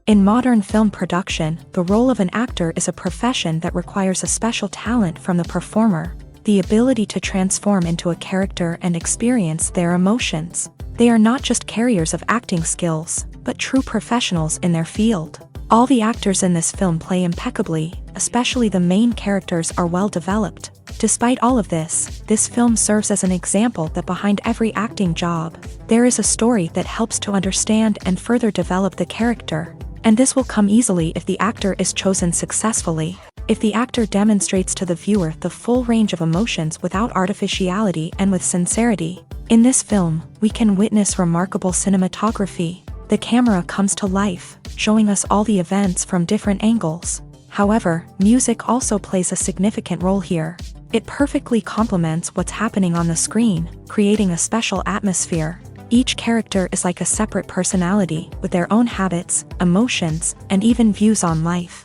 In modern film production, the role of an actor is a profession that requires a special talent from the performer, the ability to transform into a character and experience their emotions. They are not just carriers of acting skills, but true professionals in their field. All the actors in this film play impeccably, especially the main characters are well developed. Despite all of this film serves as an example that behind every acting job, there is a story that helps to understand and further develop the character. And this will come easily if the actor is chosen successfully. If the actor demonstrates to the viewer the full range of emotions without artificiality and with sincerity. In this film, we can witness remarkable cinematography. The camera comes to life, showing us all the events from different angles. However, music also plays a significant role here. It perfectly complements what's happening on the screen, creating a special atmosphere. Each character is like a separate personality, with their own habits, emotions, and even views on life.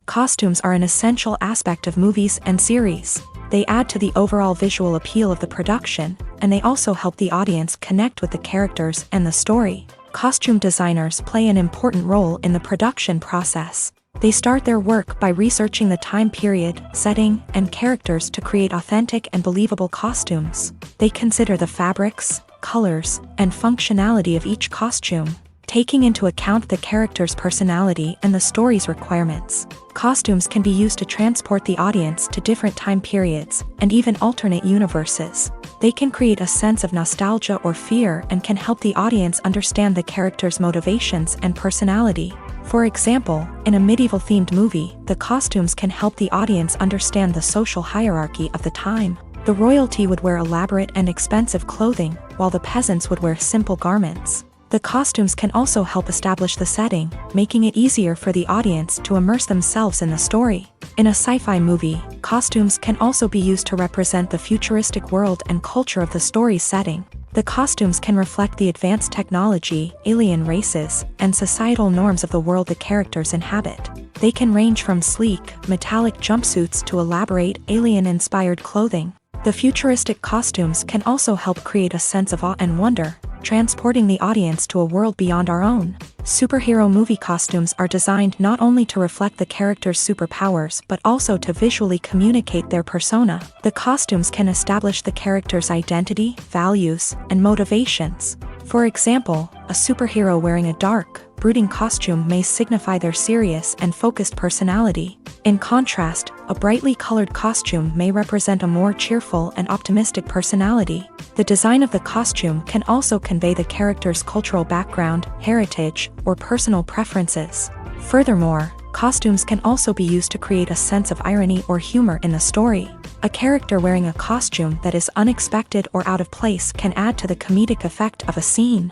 Costumes are an essential aspect of movies and series. They add to the overall visual appeal of the production, and they also help the audience connect with the characters and the story. Costume designers play an important role in the production process. They start their work by researching the time period, setting, and characters to create authentic and believable costumes. They consider the fabrics, colors, and functionality of each costume, taking into account the character's personality and the story's requirements. Costumes can be used to transport the audience to different time periods, and even alternate universes. They can create a sense of nostalgia or fear and can help the audience understand the character's motivations and personality. For example, in a medieval-themed movie, the costumes can help the audience understand the social hierarchy of the time. The royalty would wear elaborate and expensive clothing, while the peasants would wear simple garments. The costumes can also help establish the setting, making it easier for the audience to immerse themselves in the story. In a sci-fi movie, costumes can also be used to represent the futuristic world and culture of the story's setting. The costumes can reflect the advanced technology, alien races, and societal norms of the world the characters inhabit. They can range from sleek, metallic jumpsuits to elaborate, alien-inspired clothing. The futuristic costumes can also help create a sense of awe and wonder, transporting the audience to a world beyond our own. Superhero movie costumes are designed not only to reflect the character's superpowers but also to visually communicate their persona. The costumes can establish the character's identity, values, and motivations. For example, a superhero wearing a dark, brooding costume may signify their serious and focused personality. In contrast, a brightly colored costume may represent a more cheerful and optimistic personality. The design of the costume can also convey the character's cultural background, heritage, or personal preferences. Furthermore, costumes can also be used to create a sense of irony or humor in the story. A character wearing a costume that is unexpected or out of place can add to the comedic effect of a scene.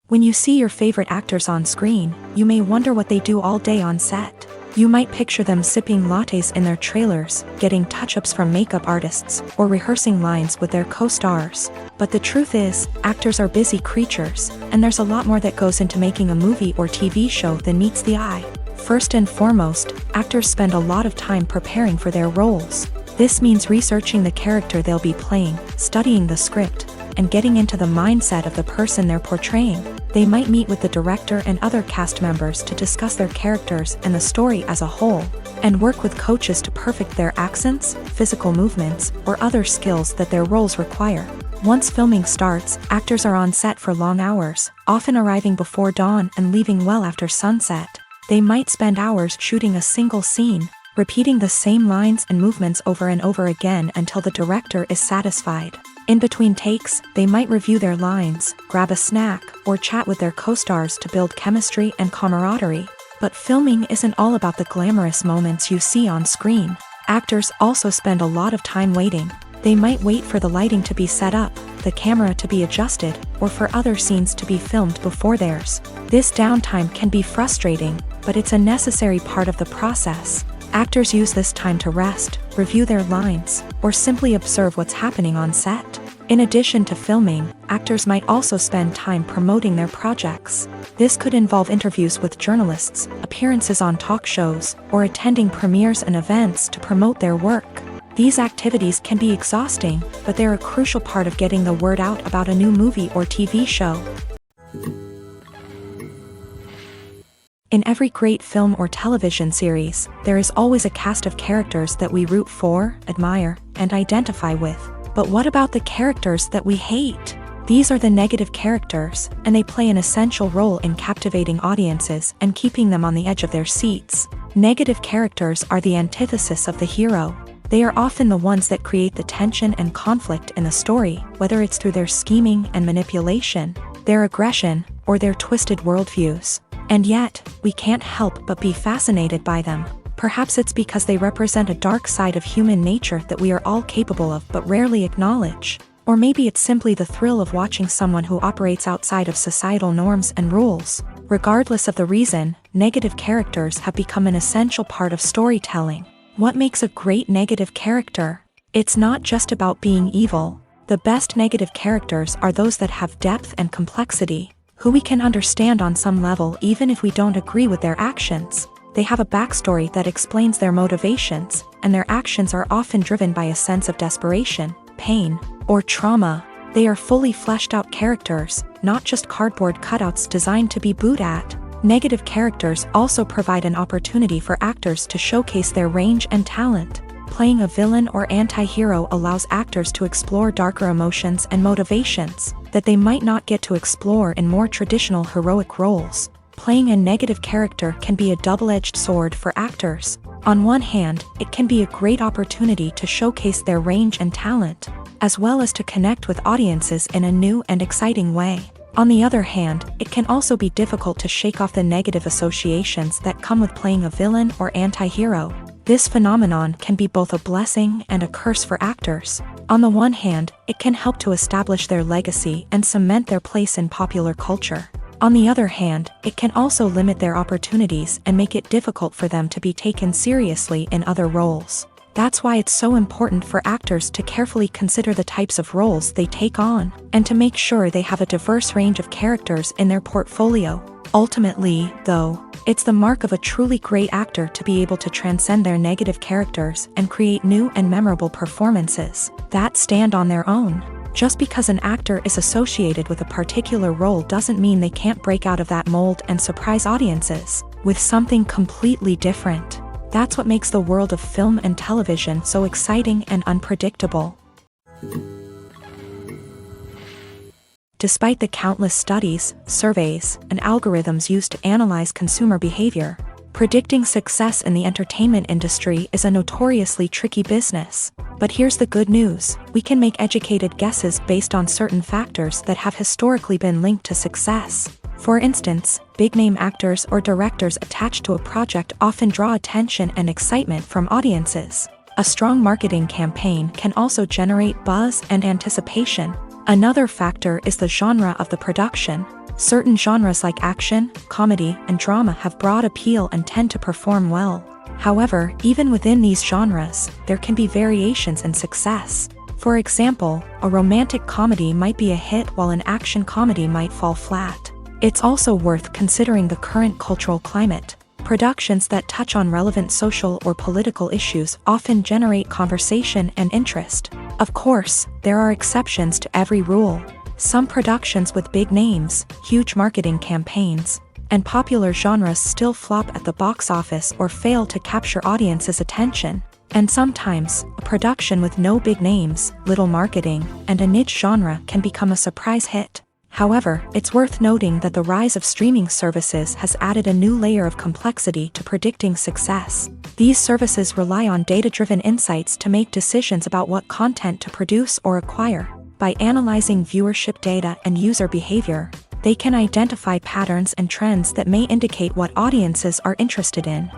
When you see your favorite actors on screen, you may wonder what they do all day on set. You might picture them sipping lattes in their trailers, getting touch-ups from makeup artists, or rehearsing lines with their co-stars. But the truth is, actors are busy creatures, and there's a lot more that goes into making a movie or TV show than meets the eye. First and foremost, actors spend a lot of time preparing for their roles. This means researching the character they'll be playing, studying the script, and getting into the mindset of the person they're portraying. They might meet with the director and other cast members to discuss their characters and the story as a whole, and work with coaches to perfect their accents, physical movements, or other skills that their roles require. Once filming starts, actors are on set for long hours, often arriving before dawn and leaving well after sunset. They might spend hours shooting a single scene, repeating the same lines and movements over and over again until the director is satisfied. In between takes, they might review their lines, grab a snack, or chat with their co-stars to build chemistry and camaraderie. But filming isn't all about the glamorous moments you see on screen. Actors also spend a lot of time waiting. They might wait for the lighting to be set up, the camera to be adjusted, or for other scenes to be filmed before theirs. This downtime can be frustrating, but it's a necessary part of the process. Actors use this time to rest, review their lines, or simply observe what's happening on set. In addition to filming, actors might also spend time promoting their projects. This could involve interviews with journalists, appearances on talk shows, or attending premieres and events to promote their work. These activities can be exhausting, but they're a crucial part of getting the word out about a new movie or TV show. In every great film or television series, there is always a cast of characters that we root for, admire, and identify with. But what about the characters that we hate? These are the negative characters, and they play an essential role in captivating audiences and keeping them on the edge of their seats. Negative characters are the antithesis of the hero. They are often the ones that create the tension and conflict in the story, whether it's through their scheming and manipulation, their aggression, or their twisted worldviews. And yet, we can't help but be fascinated by them. Perhaps it's because they represent a dark side of human nature that we are all capable of but rarely acknowledge. Or maybe it's simply the thrill of watching someone who operates outside of societal norms and rules. Regardless of the reason, negative characters have become an essential part of storytelling. What makes a great negative character? It's not just about being evil. The best negative characters are those that have depth and complexity, who we can understand on some level even if we don't agree with their actions. They have a backstory that explains their motivations, and their actions are often driven by a sense of desperation, pain, or trauma. They are fully fleshed out characters, not just cardboard cutouts designed to be booed at. Negative characters also provide an opportunity for actors to showcase their range and talent. Playing a villain or anti-hero allows actors to explore darker emotions and motivations that they might not get to explore in more traditional heroic roles. Playing a negative character can be a double-edged sword for actors. On one hand, it can be a great opportunity to showcase their range and talent, as well as to connect with audiences in a new and exciting way. On the other hand, it can also be difficult to shake off the negative associations that come with playing a villain or anti-hero. This phenomenon can be both a blessing and a curse for actors. On the one hand, it can help to establish their legacy and cement their place in popular culture. On the other hand, it can also limit their opportunities and make it difficult for them to be taken seriously in other roles. That's why it's so important for actors to carefully consider the types of roles they take on, and to make sure they have a diverse range of characters in their portfolio. Ultimately, though, it's the mark of a truly great actor to be able to transcend their negative characters and create new and memorable performances that stand on their own. Just because an actor is associated with a particular role doesn't mean they can't break out of that mold and surprise audiences with something completely different. That's what makes the world of film and television so exciting and unpredictable. Despite the countless studies, surveys, and algorithms used to analyze consumer behavior, predicting success in the entertainment industry is a notoriously tricky business. But here's the good news: we can make educated guesses based on certain factors that have historically been linked to success. For instance, big-name actors or directors attached to a project often draw attention and excitement from audiences. A strong marketing campaign can also generate buzz and anticipation. Another factor is the genre of the production. Certain genres like action, comedy, and drama have broad appeal and tend to perform well. However, even within these genres, there can be variations in success. For example, a romantic comedy might be a hit while an action comedy might fall flat. It's also worth considering the current cultural climate. Productions that touch on relevant social or political issues often generate conversation and interest. Of course, there are exceptions to every rule. Some productions with big names, huge marketing campaigns, and popular genres still flop at the box office or fail to capture audiences' attention. And sometimes, a production with no big names, little marketing, and a niche genre can become a surprise hit. However, it's worth noting that the rise of streaming services has added a new layer of complexity to predicting success. These services rely on data-driven insights to make decisions about what content to produce or acquire. By analyzing viewership data and user behavior, they can identify patterns and trends that may indicate what audiences are interested in.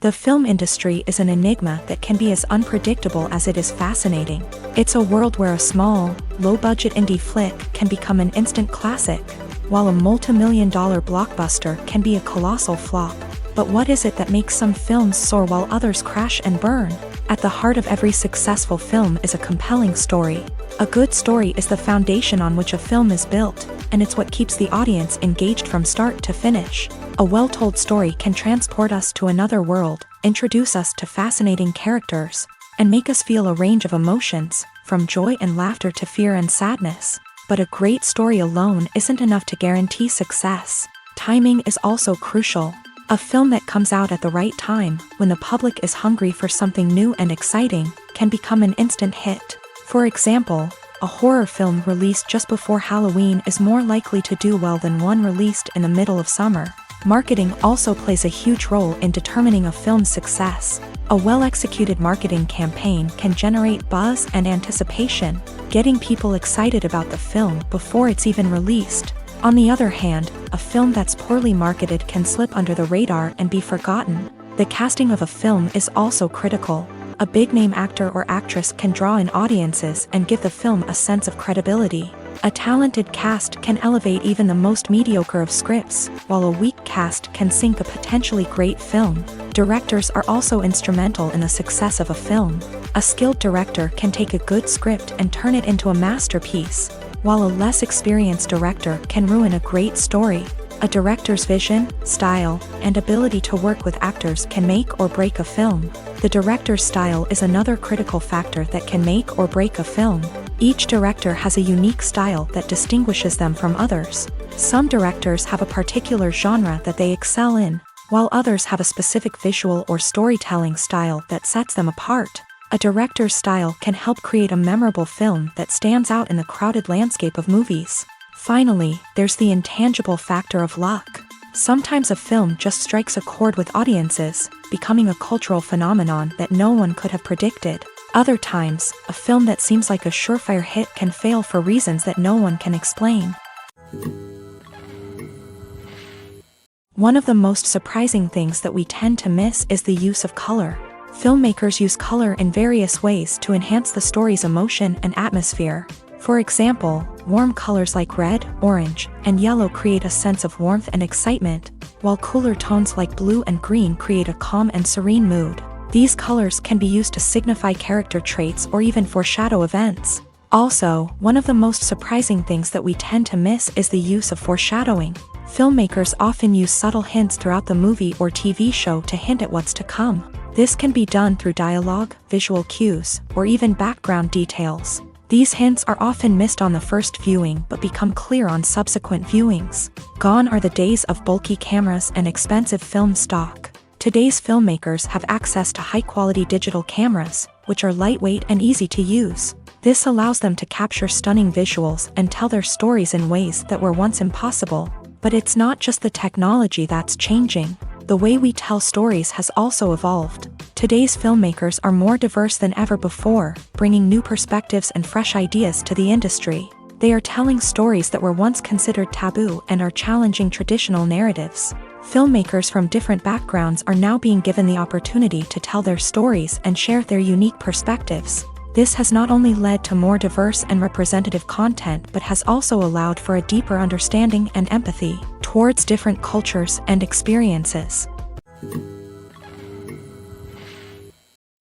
The film industry is an enigma that can be as unpredictable as it is fascinating. It's a world where a small, low-budget indie flick can become an instant classic, while a multi-million-dollar blockbuster can be a colossal flop. But what is it that makes some films soar while others crash and burn? At the heart of every successful film is a compelling story. A good story is the foundation on which a film is built, and it's what keeps the audience engaged from start to finish. A well-told story can transport us to another world, introduce us to fascinating characters, and make us feel a range of emotions, from joy and laughter to fear and sadness. But a great story alone isn't enough to guarantee success. Timing is also crucial. A film that comes out at the right time, when the public is hungry for something new and exciting, can become an instant hit. For example, a horror film released just before Halloween is more likely to do well than one released in the middle of summer. Marketing also plays a huge role in determining a film's success. A well-executed marketing campaign can generate buzz and anticipation, getting people excited about the film before it's even released. On the other hand, a film that's poorly marketed can slip under the radar and be forgotten. The casting of a film is also critical. A big-name actor or actress can draw in audiences and give the film a sense of credibility. A talented cast can elevate even the most mediocre of scripts, while a weak cast can sink a potentially great film. Directors are also instrumental in the success of a film. A skilled director can take a good script and turn it into a masterpiece, while a less experienced director can ruin a great story. A director's vision, style, and ability to work with actors can make or break a film. The director's style is another critical factor that can make or break a film. Each director has a unique style that distinguishes them from others. Some directors have a particular genre that they excel in, while others have a specific visual or storytelling style that sets them apart. A director's style can help create a memorable film that stands out in the crowded landscape of movies. Finally, there's the intangible factor of luck. Sometimes a film just strikes a chord with audiences, becoming a cultural phenomenon that no one could have predicted. Other times, a film that seems like a surefire hit can fail for reasons that no one can explain. One of the most surprising things that we tend to miss is the use of color. Filmmakers use color in various ways to enhance the story's emotion and atmosphere. For example, warm colors like red, orange, and yellow create a sense of warmth and excitement, while cooler tones like blue and green create a calm and serene mood. These colors can be used to signify character traits or even foreshadow events. Also, one of the most surprising things that we tend to miss is the use of foreshadowing. Filmmakers often use subtle hints throughout the movie or TV show to hint at what's to come. This can be done through dialogue, visual cues, or even background details. These hints are often missed on the first viewing but become clear on subsequent viewings. Gone are the days of bulky cameras and expensive film stock. Today's filmmakers have access to high-quality digital cameras, which are lightweight and easy to use. This allows them to capture stunning visuals and tell their stories in ways that were once impossible. But it's not just the technology that's changing. The way we tell stories has also evolved. Today's filmmakers are more diverse than ever before, bringing new perspectives and fresh ideas to the industry. They are telling stories that were once considered taboo and are challenging traditional narratives. Filmmakers from different backgrounds are now being given the opportunity to tell their stories and share their unique perspectives. This has not only led to more diverse and representative content but has also allowed for a deeper understanding and empathy towards different cultures and experiences.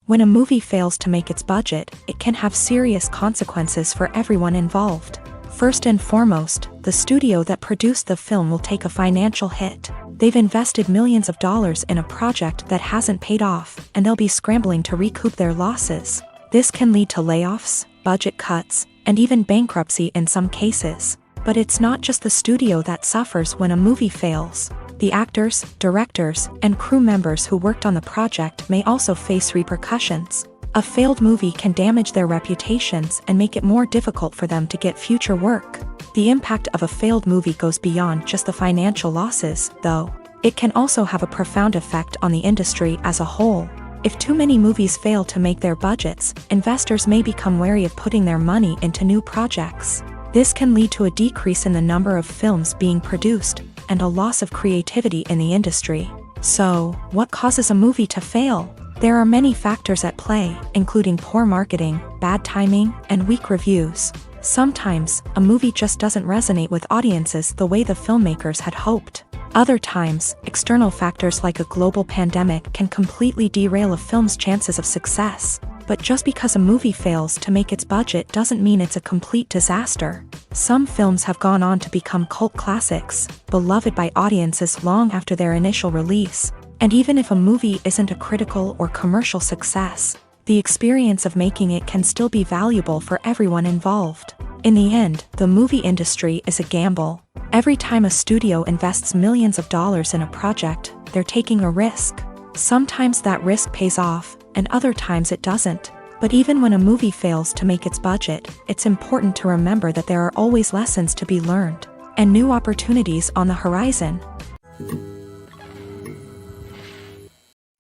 When a movie fails to make its budget, it can have serious consequences for everyone involved. First and foremost, the studio that produced the film will take a financial hit. They've invested millions of dollars in a project that hasn't paid off, and they'll be scrambling to recoup their losses. This can lead to layoffs, budget cuts, and even bankruptcy in some cases. But it's not just the studio that suffers when a movie fails. The actors, directors, and crew members who worked on the project may also face repercussions. A failed movie can damage their reputations and make it more difficult for them to get future work. The impact of a failed movie goes beyond just the financial losses, though. It can also have a profound effect on the industry as a whole. If too many movies fail to make their budgets, investors may become wary of putting their money into new projects. This can lead to a decrease in the number of films being produced, and a loss of creativity in the industry. So, what causes a movie to fail? There are many factors at play, including poor marketing, bad timing, and weak reviews. Sometimes, a movie just doesn't resonate with audiences the way the filmmakers had hoped. Other times, external factors like a global pandemic can completely derail a film's chances of success. But just because a movie fails to make its budget doesn't mean it's a complete disaster. Some films have gone on to become cult classics, beloved by audiences long after their initial release. And even if a movie isn't a critical or commercial success, the experience of making it can still be valuable for everyone involved. In the end, the movie industry is a gamble. Every time a studio invests millions of dollars in a project, they're taking a risk. Sometimes that risk pays off, and other times it doesn't. But even when a movie fails to make its budget, it's important to remember that there are always lessons to be learned, and new opportunities on the horizon.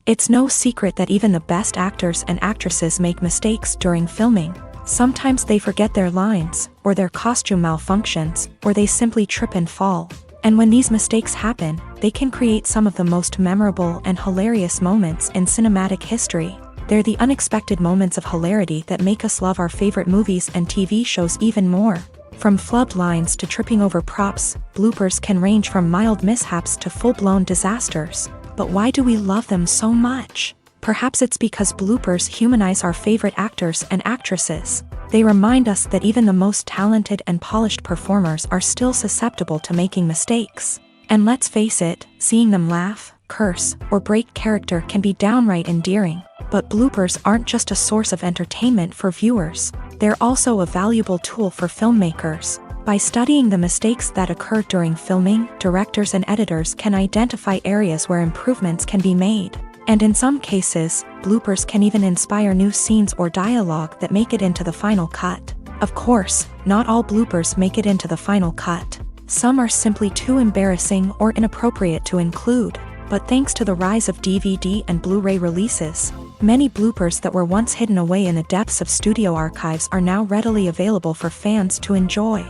It's no secret that even the best actors and actresses make mistakes during filming. Sometimes they forget their lines, or their costume malfunctions, or they simply trip and fall. And when these mistakes happen, they can create some of the most memorable and hilarious moments in cinematic history. They're the unexpected moments of hilarity that make us love our favorite movies and TV shows even more. From flubbed lines to tripping over props, bloopers can range from mild mishaps to full-blown disasters. But why do we love them so much? Perhaps it's because bloopers humanize our favorite actors and actresses. They remind us that even the most talented and polished performers are still susceptible to making mistakes. And let's face it, seeing them laugh, curse, or break character can be downright endearing. But bloopers aren't just a source of entertainment for viewers. They're also a valuable tool for filmmakers. By studying the mistakes that occur during filming, directors and editors can identify areas where improvements can be made. And in some cases, bloopers can even inspire new scenes or dialogue that make it into the final cut. Of course, not all bloopers make it into the final cut. Some are simply too embarrassing or inappropriate to include. But thanks to the rise of DVD and Blu-ray releases, many bloopers that were once hidden away in the depths of studio archives are now readily available for fans to enjoy.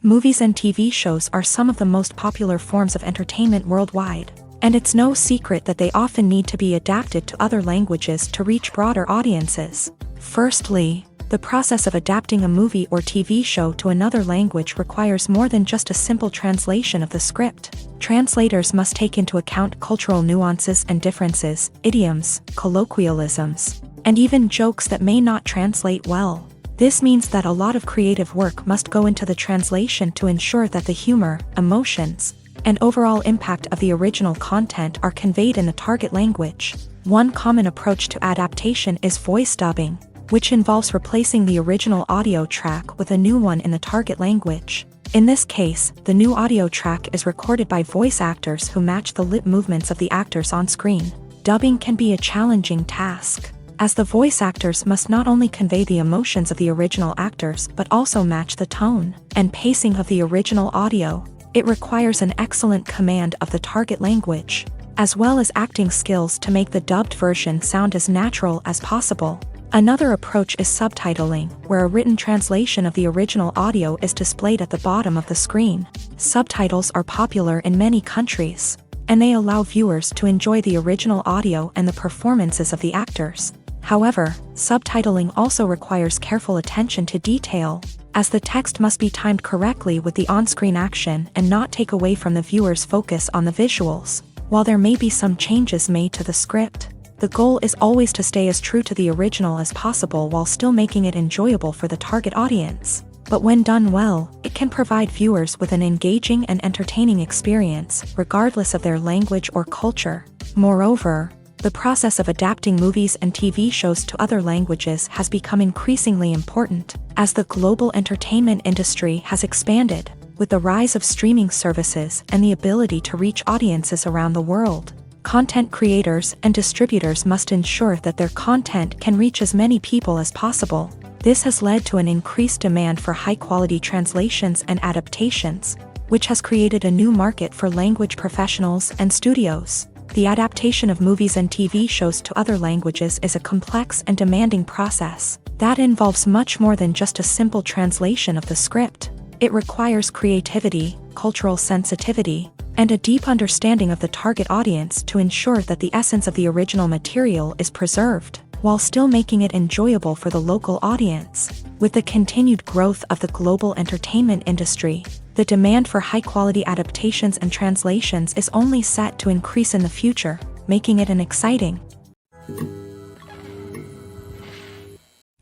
Movies and TV shows are some of the most popular forms of entertainment worldwide, and it's no secret that they often need to be adapted to other languages to reach broader audiences. Firstly, the process of adapting a movie or TV show to another language requires more than just a simple translation of the script. Translators must take into account cultural nuances and differences, idioms, colloquialisms, and even jokes that may not translate well. This means that a lot of creative work must go into the translation to ensure that the humor, emotions, and overall impact of the original content are conveyed in the target language. One common approach to adaptation is voice dubbing, which involves replacing the original audio track with a new one in the target language. In this case, the new audio track is recorded by voice actors who match the lip movements of the actors on screen. Dubbing can be a challenging task, as the voice actors must not only convey the emotions of the original actors but also match the tone and pacing of the original audio. It requires an excellent command of the target language, as well as acting skills to make the dubbed version sound as natural as possible. Another approach is subtitling, where a written translation of the original audio is displayed at the bottom of the screen. Subtitles are popular in many countries, and they allow viewers to enjoy the original audio and the performances of the actors. However, subtitling also requires careful attention to detail, as the text must be timed correctly with the on-screen action and not take away from the viewer's focus on the visuals. While there may be some changes made to the script, the goal is always to stay as true to the original as possible while still making it enjoyable for the target audience. But when done well, it can provide viewers with an engaging and entertaining experience, regardless of their language or culture. Moreover, the process of adapting movies and TV shows to other languages has become increasingly important, as the global entertainment industry has expanded, with the rise of streaming services and the ability to reach audiences around the world. Content creators and distributors must ensure that their content can reach as many people as possible. This has led to an increased demand for high-quality translations and adaptations, which has created a new market for language professionals and studios. The adaptation of movies and TV shows to other languages is a complex and demanding process that involves much more than just a simple translation of the script. It requires creativity, cultural sensitivity, and a deep understanding of the target audience to ensure that the essence of the original material is preserved, while still making it enjoyable for the local audience. With the continued growth of the global entertainment industry, the demand for high-quality adaptations and translations is only set to increase in the future, making it an exciting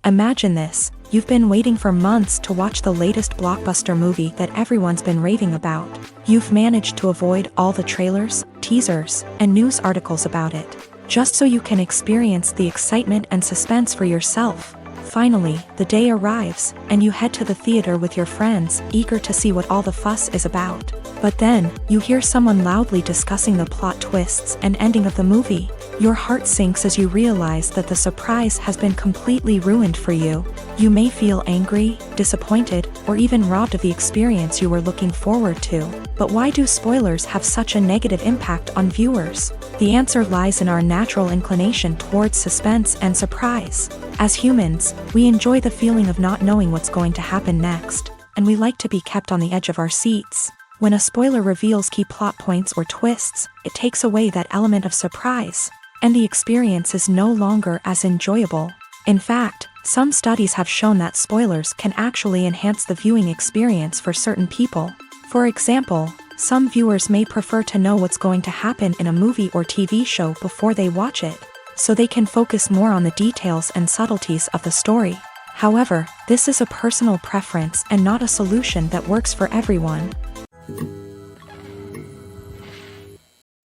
Imagine this. You've been waiting for months to watch the latest blockbuster movie that everyone's been raving about. You've managed to avoid all the trailers, teasers, and news articles about it, just so you can experience the excitement and suspense for yourself. Finally, the day arrives, and you head to the theater with your friends, eager to see what all the fuss is about. But then, you hear someone loudly discussing the plot twists and ending of the movie. Your heart sinks as you realize that the surprise has been completely ruined for you. You may feel angry, disappointed, or even robbed of the experience you were looking forward to. But why do spoilers have such a negative impact on viewers? The answer lies in our natural inclination towards suspense and surprise. As humans, we enjoy the feeling of not knowing what's going to happen next, and we like to be kept on the edge of our seats. When a spoiler reveals key plot points or twists, it takes away that element of surprise, and the experience is no longer as enjoyable. In fact, some studies have shown that spoilers can actually enhance the viewing experience for certain people. For example, some viewers may prefer to know what's going to happen in a movie or TV show before they watch it, so they can focus more on the details and subtleties of the story. However, this is a personal preference and not a solution that works for everyone.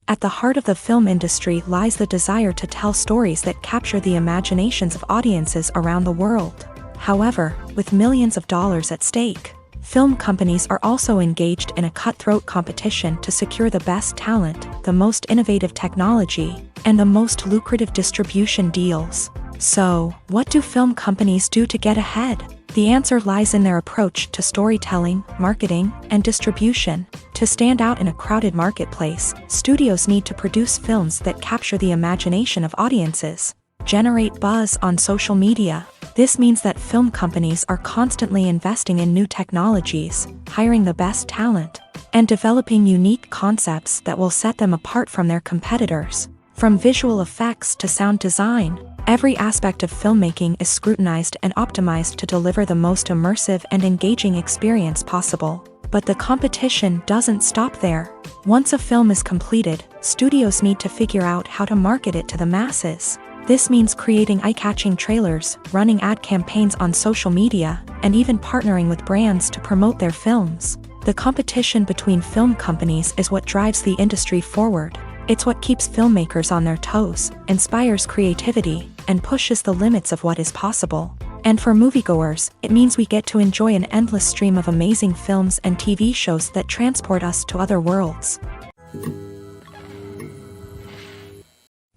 At the heart of the film industry lies the desire to tell stories that capture the imaginations of audiences around the world. However, with millions of dollars at stake, film companies are also engaged in a cutthroat competition to secure the best talent, the most innovative technology, and the most lucrative distribution deals. So, what do film companies do to get ahead? The answer lies in their approach to storytelling, marketing, and distribution. To stand out in a crowded marketplace, studios need to produce films that capture the imagination of audiences, generate buzz on social media. This means that film companies are constantly investing in new technologies, hiring the best talent, and developing unique concepts that will set them apart from their competitors. From visual effects to sound design, every aspect of filmmaking is scrutinized and optimized to deliver the most immersive and engaging experience possible. But the competition doesn't stop there. Once a film is completed, studios need to figure out how to market it to the masses. This means creating eye-catching trailers, running ad campaigns on social media, and even partnering with brands to promote their films. The competition between film companies is what drives the industry forward. It's what keeps filmmakers on their toes, inspires creativity, and pushes the limits of what is possible. And for moviegoers, it means we get to enjoy an endless stream of amazing films and TV shows that transport us to other worlds.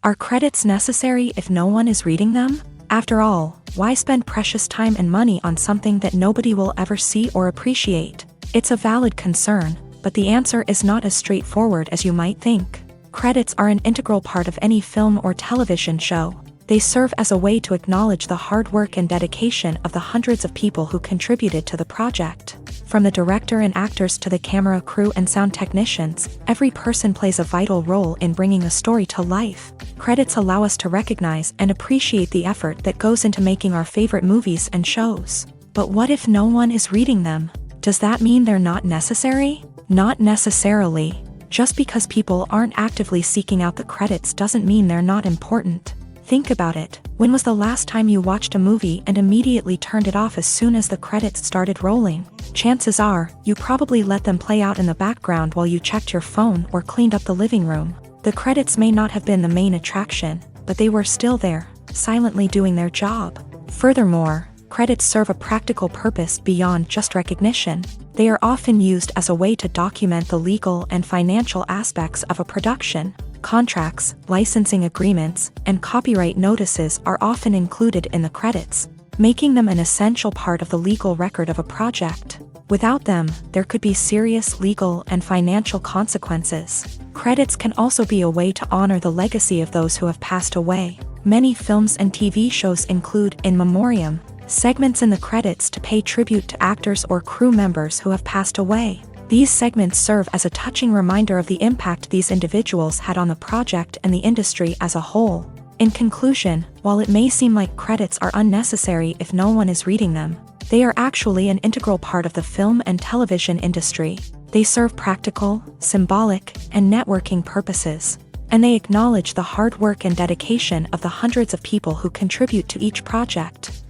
Are credits necessary if no one is reading them? After all, why spend precious time and money on something that nobody will ever see or appreciate? It's a valid concern, but the answer is not as straightforward as you might think. Credits are an integral part of any film or television show. They serve as a way to acknowledge the hard work and dedication of the hundreds of people who contributed to the project. From the director and actors to the camera crew and sound technicians, every person plays a vital role in bringing a story to life. Credits allow us to recognize and appreciate the effort that goes into making our favorite movies and shows. But what if no one is reading them? Does that mean they're not necessary? Not necessarily. Just because people aren't actively seeking out the credits doesn't mean they're not important. Think about it. When was the last time you watched a movie and immediately turned it off as soon as the credits started rolling? Chances are, you probably let them play out in the background while you checked your phone or cleaned up the living room. The credits may not have been the main attraction, but they were still there, silently doing their job. Furthermore, credits serve a practical purpose beyond just recognition. They are often used as a way to document the legal and financial aspects of a production. Contracts, licensing agreements, and copyright notices are often included in the credits, making them an essential part of the legal record of a project. Without them, there could be serious legal and financial consequences. Credits can also be a way to honor the legacy of those who have passed away. Many films and TV shows include in memoriam segments in the credits to pay tribute to actors or crew members who have passed away. These segments serve as a touching reminder of the impact these individuals had on the project and the industry as a whole. In conclusion, while it may seem like credits are unnecessary if no one is reading them, they are actually an integral part of the film and television industry. They serve practical, symbolic, and networking purposes, and they acknowledge the hard work and dedication of the hundreds of people who contribute to each project.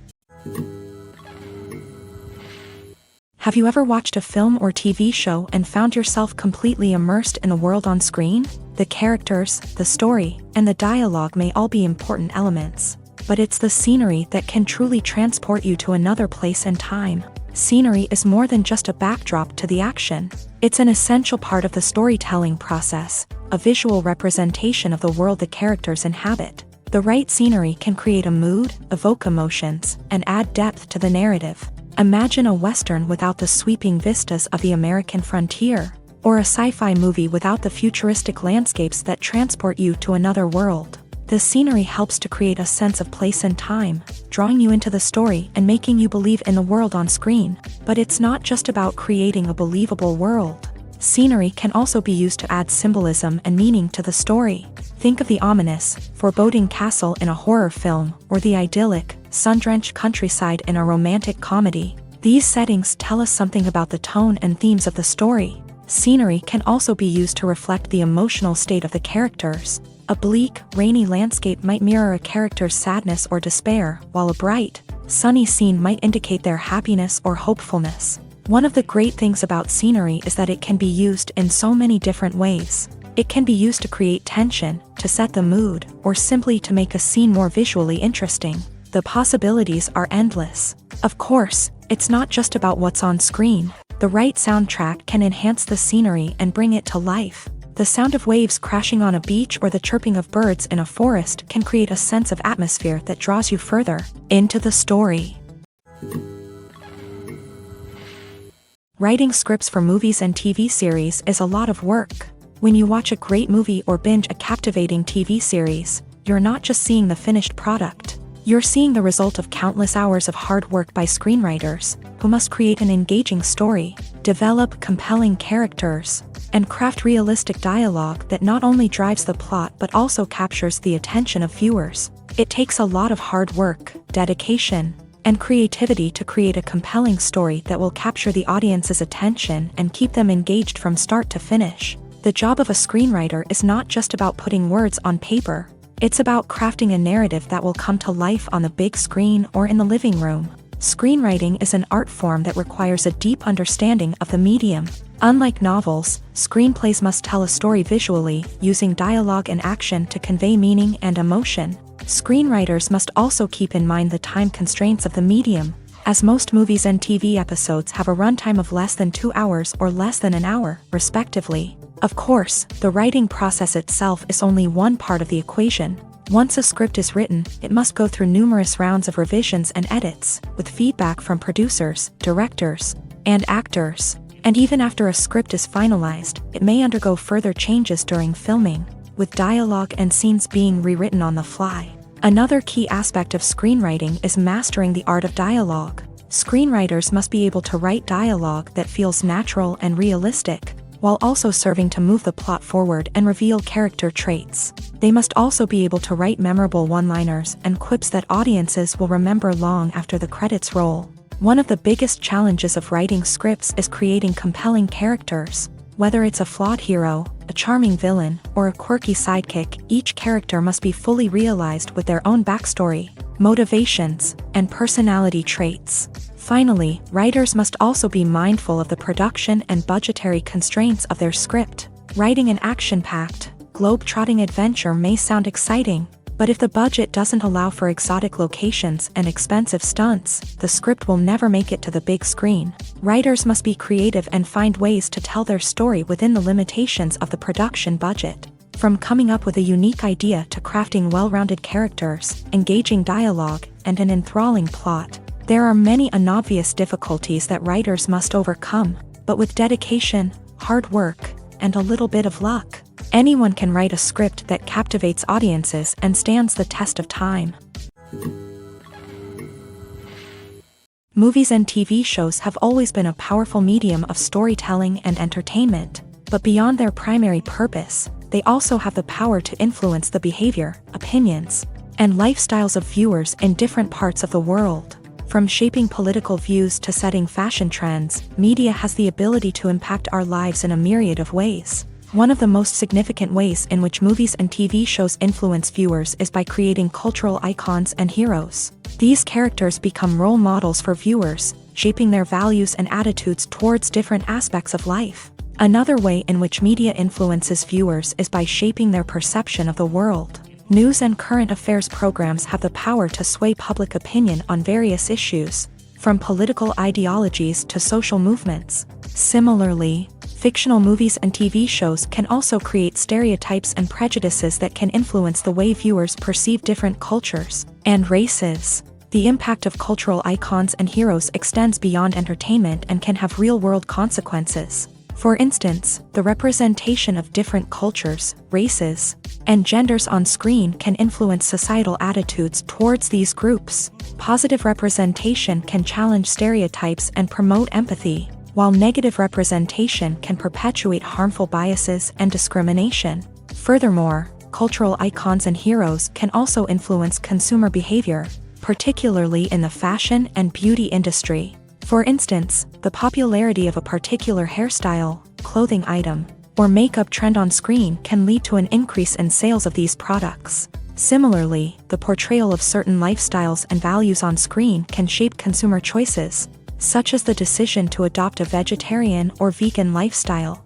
Have you ever watched a film or TV show and found yourself completely immersed in the world on screen? The characters, the story, and the dialogue may all be important elements, but it's the scenery that can truly transport you to another place and time. Scenery is more than just a backdrop to the action. It's an essential part of the storytelling process, a visual representation of the world the characters inhabit. The right scenery can create a mood, evoke emotions, and add depth to the narrative. Imagine a Western without the sweeping vistas of the American frontier, or a sci-fi movie without the futuristic landscapes that transport you to another world. The scenery helps to create a sense of place and time, drawing you into the story and making you believe in the world on screen. But it's not just about creating a believable world. Scenery can also be used to add symbolism and meaning to the story. Think of the ominous, foreboding castle in a horror film, or the idyllic, sun-drenched countryside in a romantic comedy. These settings tell us something about the tone and themes of the story. Scenery can also be used to reflect the emotional state of the characters. A bleak, rainy landscape might mirror a character's sadness or despair, while a bright, sunny scene might indicate their happiness or hopefulness. One of the great things about scenery is that it can be used in so many different ways. It can be used to create tension, to set the mood, or simply to make a scene more visually interesting. The possibilities are endless. Of course, it's not just about what's on screen. The right soundtrack can enhance the scenery and bring it to life. The sound of waves crashing on a beach or the chirping of birds in a forest can create a sense of atmosphere that draws you further into the story. Writing scripts for movies and TV series is a lot of work. When you watch a great movie or binge a captivating TV series, you're not just seeing the finished product. You're seeing the result of countless hours of hard work by screenwriters, who must create an engaging story, develop compelling characters, and craft realistic dialogue that not only drives the plot but also captures the attention of viewers. It takes a lot of hard work, dedication, and creativity to create a compelling story that will capture the audience's attention and keep them engaged from start to finish. The job of a screenwriter is not just about putting words on paper. It's about crafting a narrative that will come to life on the big screen or in the living room. Screenwriting is an art form that requires a deep understanding of the medium. Unlike novels, screenplays must tell a story visually, using dialogue and action to convey meaning and emotion. Screenwriters must also keep in mind the time constraints of the medium, as most movies and TV episodes have a runtime of less than 2 hours or less than an hour, respectively. Of course, the writing process itself is only one part of the equation. Once a script is written, it must go through numerous rounds of revisions and edits, with feedback from producers, directors, and actors. And even after a script is finalized, it may undergo further changes during filming, with dialogue and scenes being rewritten on the fly. Another key aspect of screenwriting is mastering the art of dialogue. Screenwriters must be able to write dialogue that feels natural and realistic, while also serving to move the plot forward and reveal character traits. They must also be able to write memorable one-liners and quips that audiences will remember long after the credits roll. One of the biggest challenges of writing scripts is creating compelling characters. Whether it's a flawed hero, a charming villain, or a quirky sidekick, each character must be fully realized with their own backstory, motivations, and personality traits. Finally, writers must also be mindful of the production and budgetary constraints of their script. Writing an action-packed, globe-trotting adventure may sound exciting, but if the budget doesn't allow for exotic locations and expensive stunts, the script will never make it to the big screen. Writers must be creative and find ways to tell their story within the limitations of the production budget. From coming up with a unique idea to crafting well-rounded characters, engaging dialogue, and an enthralling plot, there are many unobvious difficulties that writers must overcome, but with dedication, hard work, and a little bit of luck, anyone can write a script that captivates audiences and stands the test of time. Movies and TV shows have always been a powerful medium of storytelling and entertainment, but beyond their primary purpose, they also have the power to influence the behavior, opinions, and lifestyles of viewers in different parts of the world. From shaping political views to setting fashion trends, media has the ability to impact our lives in a myriad of ways. One of the most significant ways in which movies and TV shows influence viewers is by creating cultural icons and heroes. These characters become role models for viewers, shaping their values and attitudes towards different aspects of life. Another way in which media influences viewers is by shaping their perception of the world. News and current affairs programs have the power to sway public opinion on various issues, from political ideologies to social movements. Similarly, fictional movies and TV shows can also create stereotypes and prejudices that can influence the way viewers perceive different cultures and races. The impact of cultural icons and heroes extends beyond entertainment and can have real-world consequences. For instance, the representation of different cultures, races, and genders on screen can influence societal attitudes towards these groups. Positive representation can challenge stereotypes and promote empathy, while negative representation can perpetuate harmful biases and discrimination. Furthermore, cultural icons and heroes can also influence consumer behavior, particularly in the fashion and beauty industry. For instance, the popularity of a particular hairstyle, clothing item, or makeup trend on screen can lead to an increase in sales of these products. Similarly, the portrayal of certain lifestyles and values on screen can shape consumer choices, such as the decision to adopt a vegetarian or vegan lifestyle.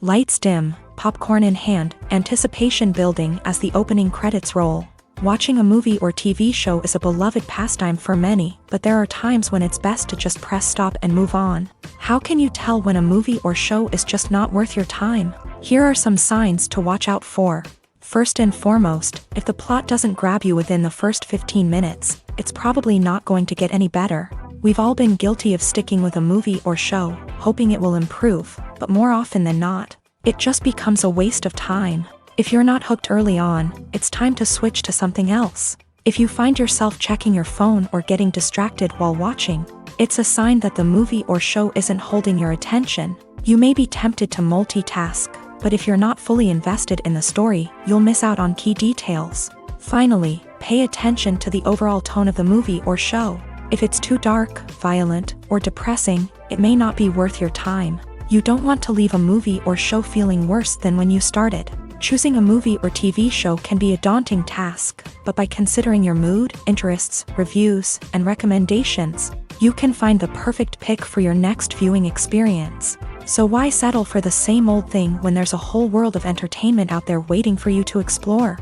Lights dim, popcorn in hand, anticipation building as the opening credits roll. Watching a movie or TV show is a beloved pastime for many, but there are times when it's best to just press stop and move on. How can you tell when a movie or show is just not worth your time? Here are some signs to watch out for. First and foremost, if the plot doesn't grab you within the first 15 minutes, it's probably not going to get any better. We've all been guilty of sticking with a movie or show, hoping it will improve, but more often than not, it just becomes a waste of time. If you're not hooked early on, it's time to switch to something else. If you find yourself checking your phone or getting distracted while watching, it's a sign that the movie or show isn't holding your attention. You may be tempted to multitask, but if you're not fully invested in the story, you'll miss out on key details. Finally, pay attention to the overall tone of the movie or show. If it's too dark, violent, or depressing, it may not be worth your time. You don't want to leave a movie or show feeling worse than when you started. Choosing a movie or TV show can be a daunting task, but by considering your mood, interests, reviews, and recommendations, you can find the perfect pick for your next viewing experience. So why settle for the same old thing when there's a whole world of entertainment out there waiting for you to explore?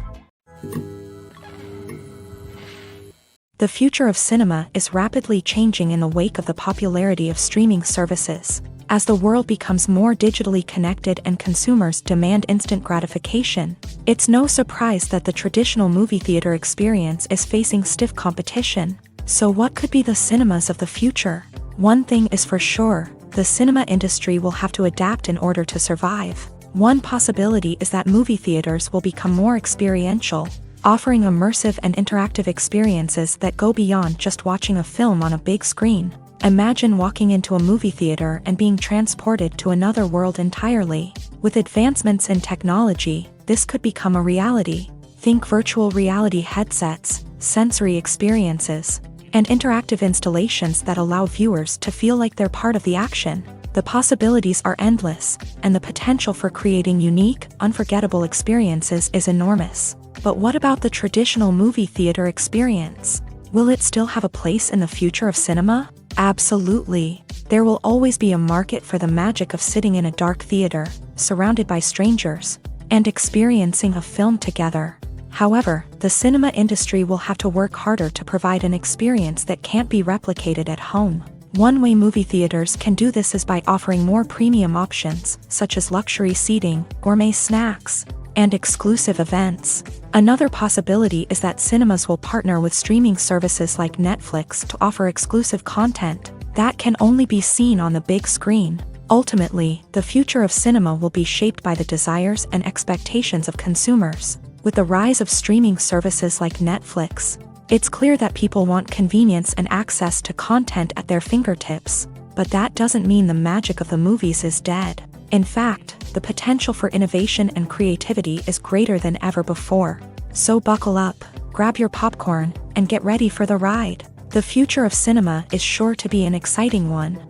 The future of cinema is rapidly changing in the wake of the popularity of streaming services. As the world becomes more digitally connected and consumers demand instant gratification, it's no surprise that the traditional movie theater experience is facing stiff competition. So what could be the cinemas of the future? One thing is for sure, the cinema industry will have to adapt in order to survive. One possibility is that movie theaters will become more experiential, offering immersive and interactive experiences that go beyond just watching a film on a big screen. Imagine walking into a movie theater and being transported to another world entirely. With advancements in technology, this could become a reality. Think virtual reality headsets, sensory experiences, and interactive installations that allow viewers to feel like they're part of the action. The possibilities are endless, and the potential for creating unique, unforgettable experiences is enormous. But what about the traditional movie theater experience? Will it still have a place in the future of cinema? Absolutely. There will always be a market for the magic of sitting in a dark theater, surrounded by strangers, and experiencing a film together. However, the cinema industry will have to work harder to provide an experience that can't be replicated at home. One way movie theaters can do this is by offering more premium options, such as luxury seating, gourmet snacks, and exclusive events. Another possibility is that cinemas will partner with streaming services like Netflix to offer exclusive content that can only be seen on the big screen. Ultimately, the future of cinema will be shaped by the desires and expectations of consumers. With the rise of streaming services like Netflix, it's clear that people want convenience and access to content at their fingertips. But that doesn't mean the magic of the movies is dead. In fact, the potential for innovation and creativity is greater than ever before. So buckle up, grab your popcorn, and get ready for the ride. The future of cinema is sure to be an exciting one.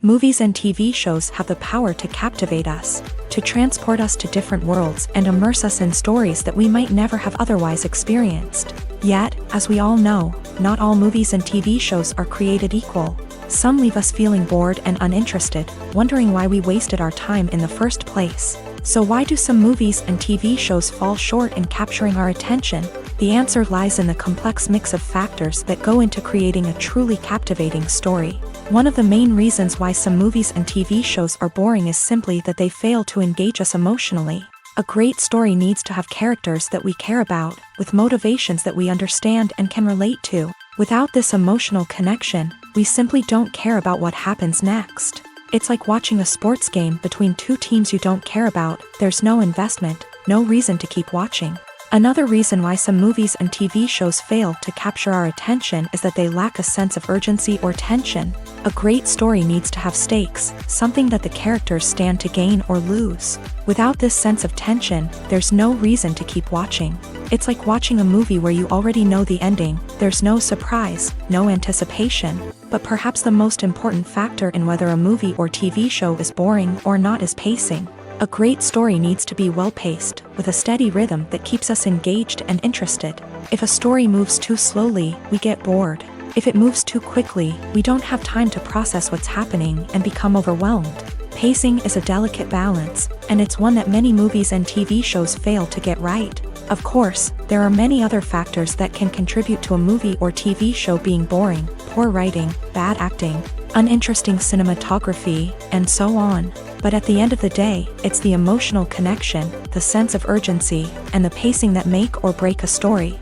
Movies and TV shows have the power to captivate us, to transport us to different worlds and immerse us in stories that we might never have otherwise experienced. Yet, as we all know, not all movies and TV shows are created equal. Some leave us feeling bored and uninterested, wondering why we wasted our time in the first place. So why do some movies and TV shows fall short in capturing our attention? The answer lies in the complex mix of factors that go into creating a truly captivating story. One of the main reasons why some movies and TV shows are boring is simply that they fail to engage us emotionally. A great story needs to have characters that we care about, with motivations that we understand and can relate to. Without this emotional connection, we simply don't care about what happens next. It's like watching a sports game between two teams you don't care about. There's no investment, no reason to keep watching. Another reason why some movies and TV shows fail to capture our attention is that they lack a sense of urgency or tension. A great story needs to have stakes, something that the characters stand to gain or lose. Without this sense of tension, there's no reason to keep watching. It's like watching a movie where you already know the ending. There's no surprise, no anticipation. But perhaps the most important factor in whether a movie or TV show is boring or not is pacing. A great story needs to be well-paced, with a steady rhythm that keeps us engaged and interested. If a story moves too slowly, we get bored. If it moves too quickly, we don't have time to process what's happening and become overwhelmed. Pacing is a delicate balance, and it's one that many movies and TV shows fail to get right. Of course, there are many other factors that can contribute to a movie or TV show being boring: poor writing, bad acting, uninteresting cinematography, and so on. But at the end of the day, it's the emotional connection, the sense of urgency, and the pacing that make or break a story.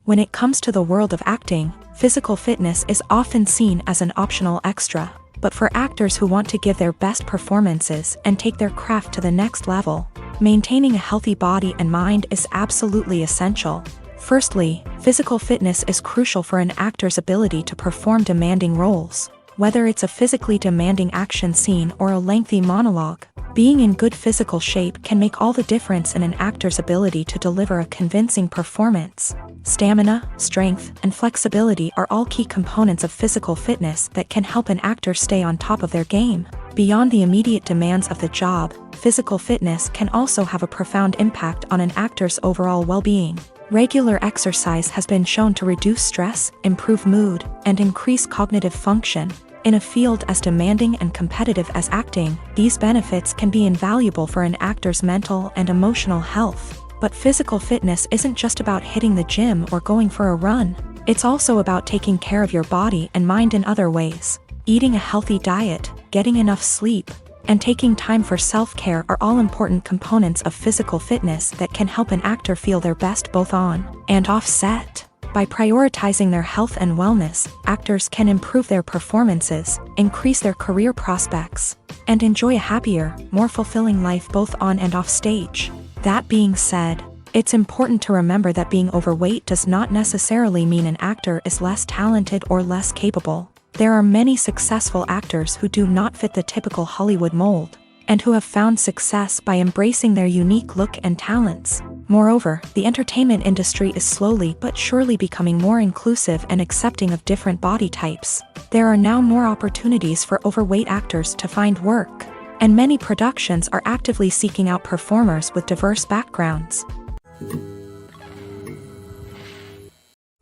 When it comes to the world of acting, physical fitness is often seen as an optional extra. But for actors who want to give their best performances and take their craft to the next level, maintaining a healthy body and mind is absolutely essential. Firstly, physical fitness is crucial for an actor's ability to perform demanding roles. Whether it's a physically demanding action scene or a lengthy monologue, being in good physical shape can make all the difference in an actor's ability to deliver a convincing performance. Stamina, strength, and flexibility are all key components of physical fitness that can help an actor stay on top of their game. Beyond the immediate demands of the job, physical fitness can also have a profound impact on an actor's overall well-being. Regular exercise has been shown to reduce stress, improve mood, and increase cognitive function. In a field as demanding and competitive as acting, these benefits can be invaluable for an actor's mental and emotional health. But physical fitness isn't just about hitting the gym or going for a run. It's also about taking care of your body and mind in other ways. Eating a healthy diet, getting enough sleep, and taking time for self-care are all important components of physical fitness that can help an actor feel their best both on and off set. By prioritizing their health and wellness, actors can improve their performances, increase their career prospects, and enjoy a happier, more fulfilling life both on and off stage. That being said, it's important to remember that being overweight does not necessarily mean an actor is less talented or less capable. There are many successful actors who do not fit the typical Hollywood mold, and who have found success by embracing their unique look and talents. Moreover, the entertainment industry is slowly but surely becoming more inclusive and accepting of different body types. There are now more opportunities for overweight actors to find work, and many productions are actively seeking out performers with diverse backgrounds.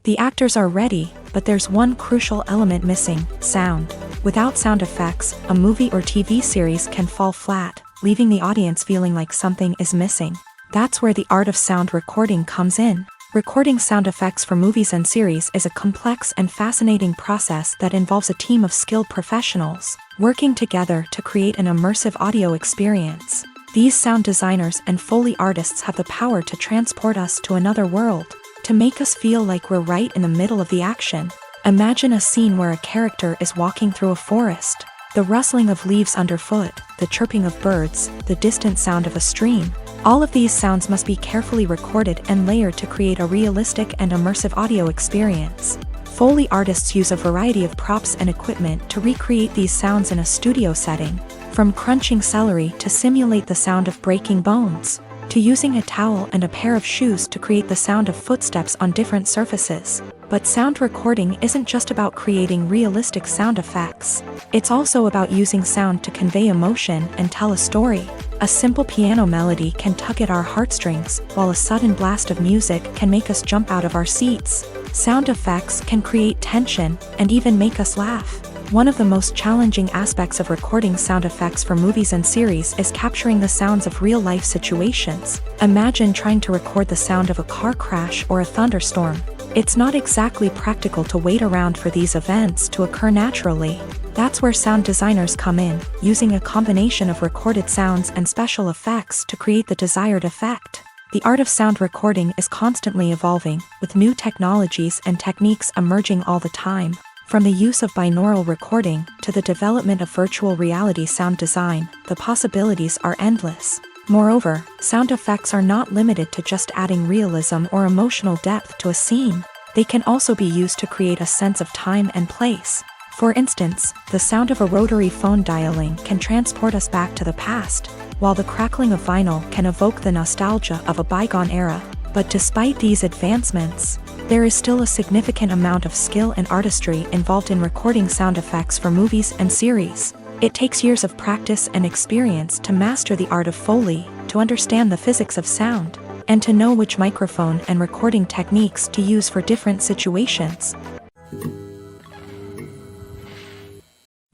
The actors are ready, but there's one crucial element missing: sound. Without sound effects, a movie or TV series can fall flat, leaving the audience feeling like something is missing. That's where the art of sound recording comes in. Recording sound effects for movies and series is a complex and fascinating process that involves a team of skilled professionals working together to create an immersive audio experience. These sound designers and Foley artists have the power to transport us to another world, to make us feel like we're right in the middle of the action. Imagine a scene where a character is walking through a forest. The rustling of leaves underfoot, the chirping of birds, the distant sound of a stream. All of these sounds must be carefully recorded and layered to create a realistic and immersive audio experience. Foley artists use a variety of props and equipment to recreate these sounds in a studio setting, from crunching celery to simulate the sound of breaking bones, to using a towel and a pair of shoes to create the sound of footsteps on different surfaces. But sound recording isn't just about creating realistic sound effects. It's also about using sound to convey emotion and tell a story. A simple piano melody can tug at our heartstrings, while a sudden blast of music can make us jump out of our seats. Sound effects can create tension and even make us laugh. One of the most challenging aspects of recording sound effects for movies and series is capturing the sounds of real-life situations. Imagine trying to record the sound of a car crash or a thunderstorm. It's not exactly practical to wait around for these events to occur naturally. That's where sound designers come in, using a combination of recorded sounds and special effects to create the desired effect. The art of sound recording is constantly evolving, with new technologies and techniques emerging all the time. From the use of binaural recording to the development of virtual reality sound design, the possibilities are endless. Moreover, sound effects are not limited to just adding realism or emotional depth to a scene. They can also be used to create a sense of time and place. For instance, the sound of a rotary phone dialing can transport us back to the past, while the crackling of vinyl can evoke the nostalgia of a bygone era. But despite these advancements, there is still a significant amount of skill and artistry involved in recording sound effects for movies and series. It takes years of practice and experience to master the art of Foley, to understand the physics of sound, and to know which microphone and recording techniques to use for different situations.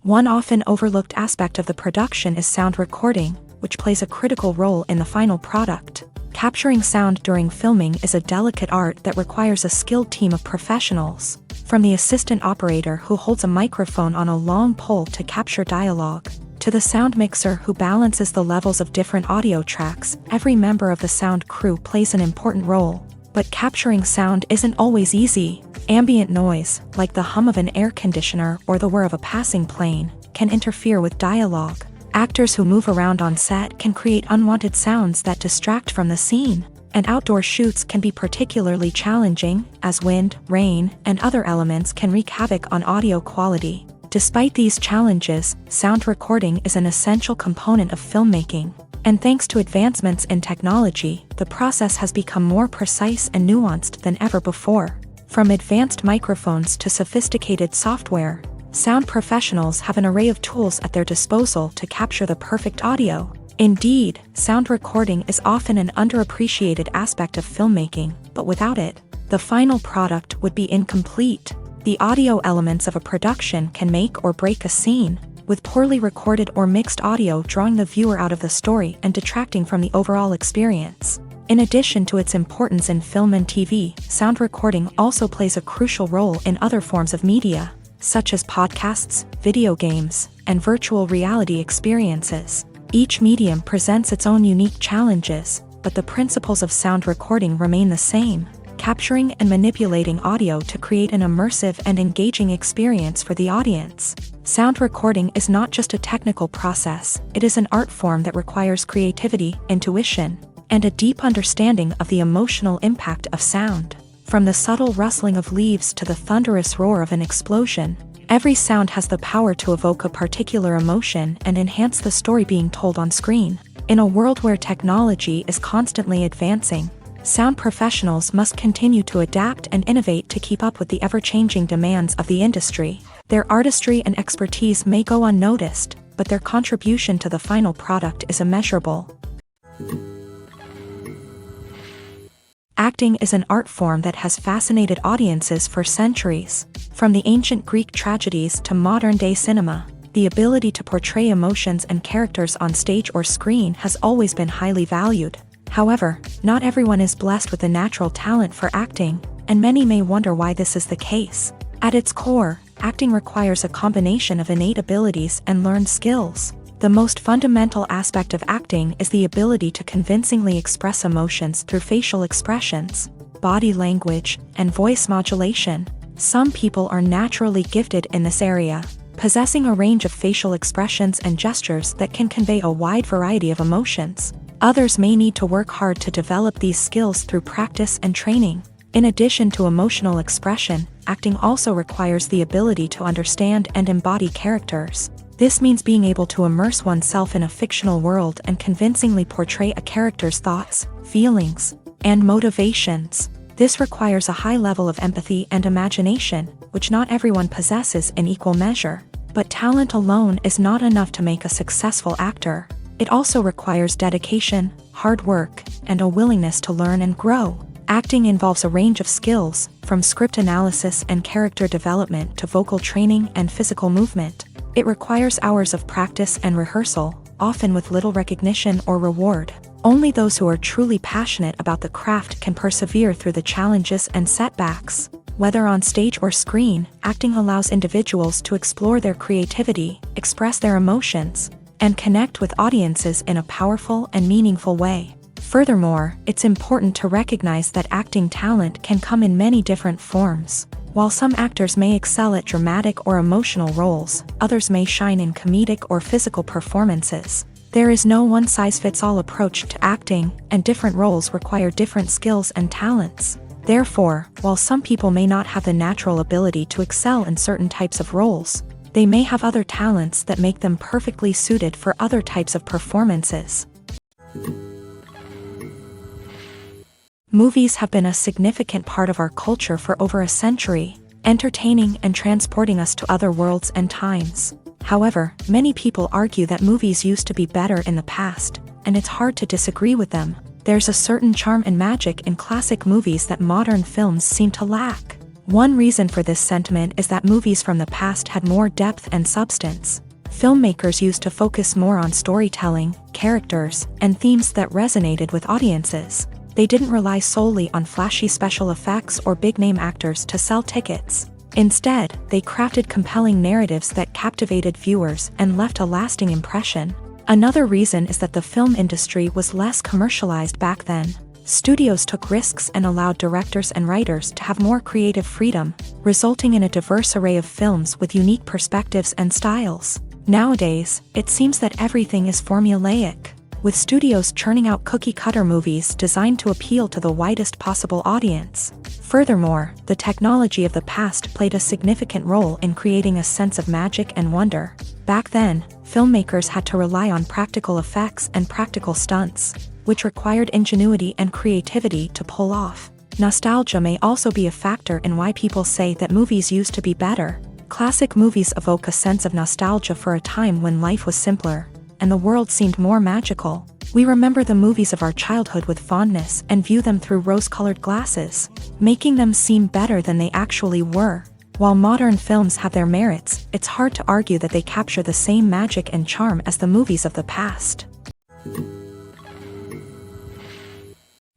One often overlooked aspect of the production is sound recording, which plays a critical role in the final product. Capturing sound during filming is a delicate art that requires a skilled team of professionals. From the assistant operator who holds a microphone on a long pole to capture dialogue, to the sound mixer who balances the levels of different audio tracks, every member of the sound crew plays an important role. But capturing sound isn't always easy. Ambient noise, like the hum of an air conditioner or the whir of a passing plane, can interfere with dialogue. Actors who move around on set can create unwanted sounds that distract from the scene, and outdoor shoots can be particularly challenging, as wind, rain, and other elements can wreak havoc on audio quality. Despite these challenges, sound recording is an essential component of filmmaking, and thanks to advancements in technology, the process has become more precise and nuanced than ever before. From advanced microphones to sophisticated software, sound professionals have an array of tools at their disposal to capture the perfect audio. Indeed, sound recording is often an underappreciated aspect of filmmaking, but without it, the final product would be incomplete. The audio elements of a production can make or break a scene, with poorly recorded or mixed audio drawing the viewer out of the story and detracting from the overall experience. In addition to its importance in film and TV, sound recording also plays a crucial role in other forms of media, such as podcasts, video games, and virtual reality experiences. Each medium presents its own unique challenges, but the principles of sound recording remain the same, capturing and manipulating audio to create an immersive and engaging experience for the audience. Sound recording is not just a technical process, it is an art form that requires creativity, intuition, and a deep understanding of the emotional impact of sound. From the subtle rustling of leaves to the thunderous roar of an explosion, every sound has the power to evoke a particular emotion and enhance the story being told on screen. In a world where technology is constantly advancing, sound professionals must continue to adapt and innovate to keep up with the ever-changing demands of the industry. Their artistry and expertise may go unnoticed, but their contribution to the final product is immeasurable. Acting is an art form that has fascinated audiences for centuries. From the ancient Greek tragedies to modern-day cinema, the ability to portray emotions and characters on stage or screen has always been highly valued. However, not everyone is blessed with a natural talent for acting, and many may wonder why this is the case. At its core, acting requires a combination of innate abilities and learned skills. The most fundamental aspect of acting is the ability to convincingly express emotions through facial expressions, body language, and voice modulation. Some people are naturally gifted in this area, possessing a range of facial expressions and gestures that can convey a wide variety of emotions. Others may need to work hard to develop these skills through practice and training. In addition to emotional expression, acting also requires the ability to understand and embody characters. This means being able to immerse oneself in a fictional world and convincingly portray a character's thoughts, feelings, and motivations. This requires a high level of empathy and imagination, which not everyone possesses in equal measure. But talent alone is not enough to make a successful actor. It also requires dedication, hard work, and a willingness to learn and grow. Acting involves a range of skills, from script analysis and character development to vocal training and physical movement. It requires hours of practice and rehearsal, often with little recognition or reward. Only those who are truly passionate about the craft can persevere through the challenges and setbacks. Whether on stage or screen, acting allows individuals to explore their creativity, express their emotions, and connect with audiences in a powerful and meaningful way. Furthermore, it's important to recognize that acting talent can come in many different forms. While some actors may excel at dramatic or emotional roles, others may shine in comedic or physical performances. There is no one-size-fits-all approach to acting, and different roles require different skills and talents. Therefore, while some people may not have the natural ability to excel in certain types of roles, they may have other talents that make them perfectly suited for other types of performances. Movies have been a significant part of our culture for over a century, entertaining and transporting us to other worlds and times. However, many people argue that movies used to be better in the past, and it's hard to disagree with them. There's a certain charm and magic in classic movies that modern films seem to lack. One reason for this sentiment is that movies from the past had more depth and substance. Filmmakers used to focus more on storytelling, characters, and themes that resonated with audiences. They didn't rely solely on flashy special effects or big-name actors to sell tickets. Instead, they crafted compelling narratives that captivated viewers and left a lasting impression. Another reason is that the film industry was less commercialized back then. Studios took risks and allowed directors and writers to have more creative freedom, resulting in a diverse array of films with unique perspectives and styles. Nowadays, it seems that everything is formulaic, with studios churning out cookie-cutter movies designed to appeal to the widest possible audience. Furthermore, the technology of the past played a significant role in creating a sense of magic and wonder. Back then, filmmakers had to rely on practical effects and practical stunts, which required ingenuity and creativity to pull off. Nostalgia may also be a factor in why people say that movies used to be better. Classic movies evoke a sense of nostalgia for a time when life was simpler, and the world seemed more magical. We remember the movies of our childhood with fondness and view them through rose-colored glasses, making them seem better than they actually were. While modern films have their merits, it's hard to argue that they capture the same magic and charm as the movies of the past.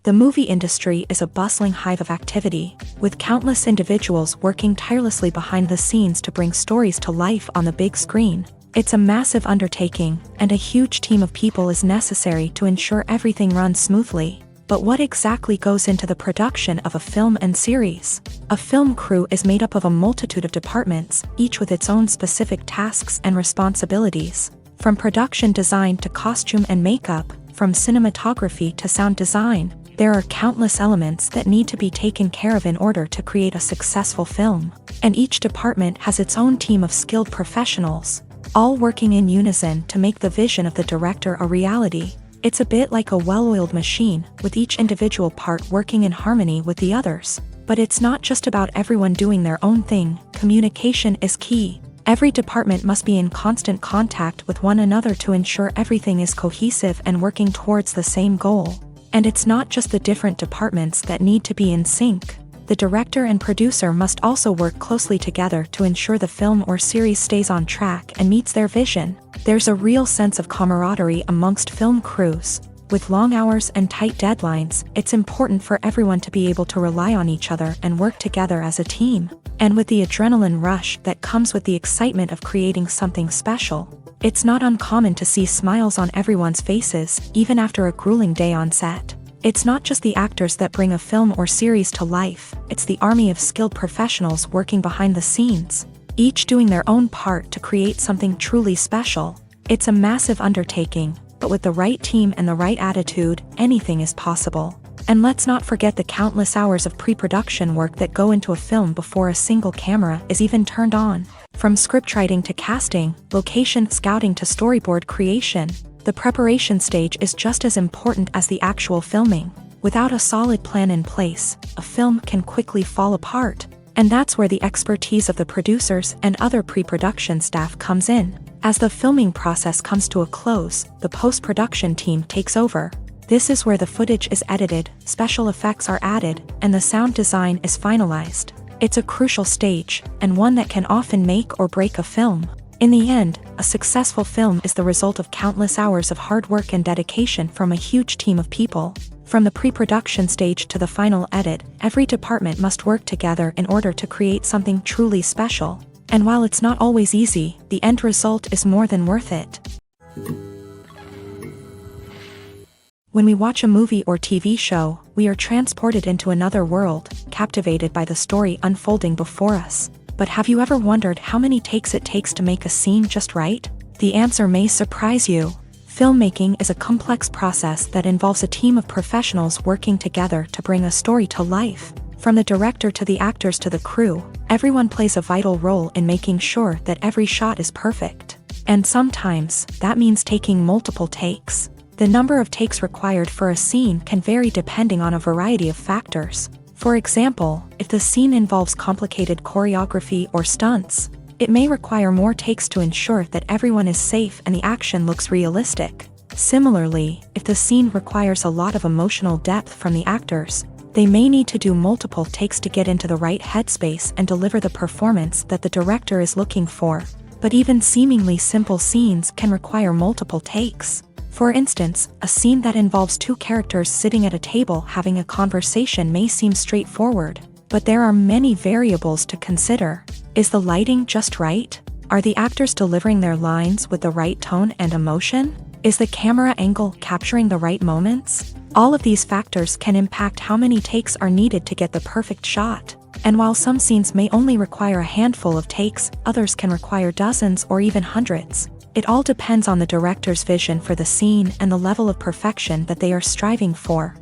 The movie industry is a bustling hive of activity, with countless individuals working tirelessly behind the scenes to bring stories to life on the big screen. It's a massive undertaking, and a huge team of people is necessary to ensure everything runs smoothly. But what exactly goes into the production of a film and series? A film crew is made up of a multitude of departments, each with its own specific tasks and responsibilities. From production design to costume and makeup, from cinematography to sound design, there are countless elements that need to be taken care of in order to create a successful film. And each department has its own team of skilled professionals, all working in unison to make the vision of the director a reality. It's a bit like a well-oiled machine, with each individual part working in harmony with the others. But it's not just about everyone doing their own thing. Communication is key. Every department must be in constant contact with one another to ensure everything is cohesive and working towards the same goal. And it's not just the different departments that need to be in sync. The director and producer must also work closely together to ensure the film or series stays on track and meets their vision. There's a real sense of camaraderie amongst film crews. With long hours and tight deadlines, it's important for everyone to be able to rely on each other and work together as a team. And with the adrenaline rush that comes with the excitement of creating something special, it's not uncommon to see smiles on everyone's faces, even after a grueling day on set. It's not just the actors that bring a film or series to life, it's the army of skilled professionals working behind the scenes, each doing their own part to create something truly special. It's a massive undertaking, but with the right team and the right attitude, anything is possible. And let's not forget the countless hours of pre-production work that go into a film before a single camera is even turned on. From scriptwriting to casting, location scouting to storyboard creation, the preparation stage is just as important as the actual filming. Without a solid plan in place, a film can quickly fall apart. And that's where the expertise of the producers and other pre-production staff comes in. As the filming process comes to a close, the post-production team takes over. This is where the footage is edited, special effects are added, and the sound design is finalized. It's a crucial stage, and one that can often make or break a film. In the end, a successful film is the result of countless hours of hard work and dedication from a huge team of people. From the pre-production stage to the final edit, every department must work together in order to create something truly special. And while it's not always easy, the end result is more than worth it. When we watch a movie or TV show, we are transported into another world, captivated by the story unfolding before us. But have you ever wondered how many takes it takes to make a scene just right? The answer may surprise you. Filmmaking is a complex process that involves a team of professionals working together to bring a story to life. From the director to the actors to the crew, everyone plays a vital role in making sure that every shot is perfect. And sometimes, that means taking multiple takes. The number of takes required for a scene can vary depending on a variety of factors. For example, if the scene involves complicated choreography or stunts, it may require more takes to ensure that everyone is safe and the action looks realistic. Similarly, if the scene requires a lot of emotional depth from the actors, they may need to do multiple takes to get into the right headspace and deliver the performance that the director is looking for. But even seemingly simple scenes can require multiple takes. For instance, a scene that involves two characters sitting at a table having a conversation may seem straightforward, but there are many variables to consider. Is the lighting just right? Are the actors delivering their lines with the right tone and emotion? Is the camera angle capturing the right moments? All of these factors can impact how many takes are needed to get the perfect shot. And while some scenes may only require a handful of takes, others can require dozens or even hundreds. It all depends on the director's vision for the scene and the level of perfection that they are striving for.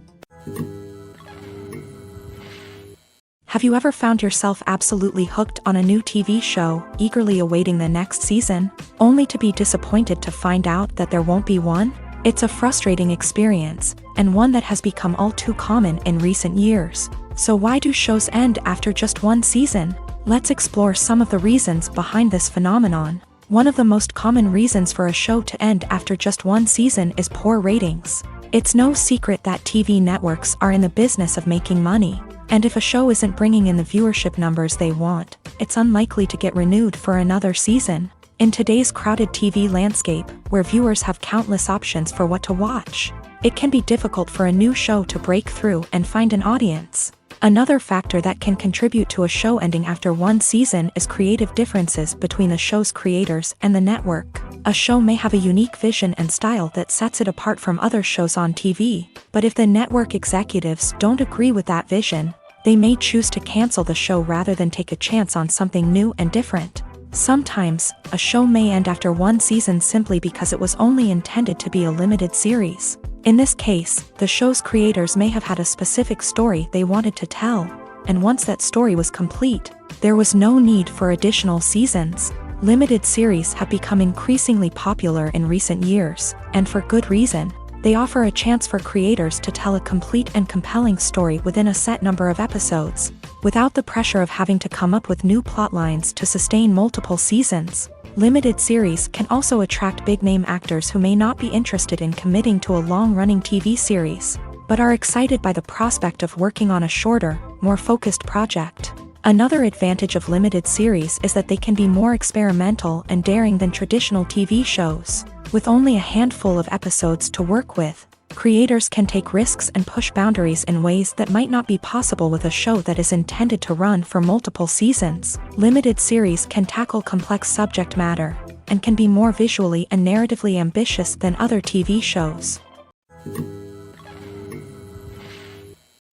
Have you ever found yourself absolutely hooked on a new TV show, eagerly awaiting the next season, only to be disappointed to find out that there won't be one? It's a frustrating experience, and one that has become all too common in recent years. So why do shows end after just one season? Let's explore some of the reasons behind this phenomenon. One of the most common reasons for a show to end after just one season is poor ratings. It's no secret that TV networks are in the business of making money, and if a show isn't bringing in the viewership numbers they want, it's unlikely to get renewed for another season. In today's crowded TV landscape, where viewers have countless options for what to watch, it can be difficult for a new show to break through and find an audience. Another factor that can contribute to a show ending after one season is creative differences between the show's creators and the network. A show may have a unique vision and style that sets it apart from other shows on TV, but if the network executives don't agree with that vision, they may choose to cancel the show rather than take a chance on something new and different. Sometimes, a show may end after one season simply because it was only intended to be a limited series. In this case, the show's creators may have had a specific story they wanted to tell, and once that story was complete, there was no need for additional seasons. Limited series have become increasingly popular in recent years, and for good reason. They offer a chance for creators to tell a complete and compelling story within a set number of episodes, without the pressure of having to come up with new plotlines to sustain multiple seasons. Limited series can also attract big-name actors who may not be interested in committing to a long-running TV series, but are excited by the prospect of working on a shorter, more focused project. Another advantage of limited series is that they can be more experimental and daring than traditional TV shows. With only a handful of episodes to work with, creators can take risks and push boundaries in ways that might not be possible with a show that is intended to run for multiple seasons. Limited series can tackle complex subject matter, and can be more visually and narratively ambitious than other TV shows.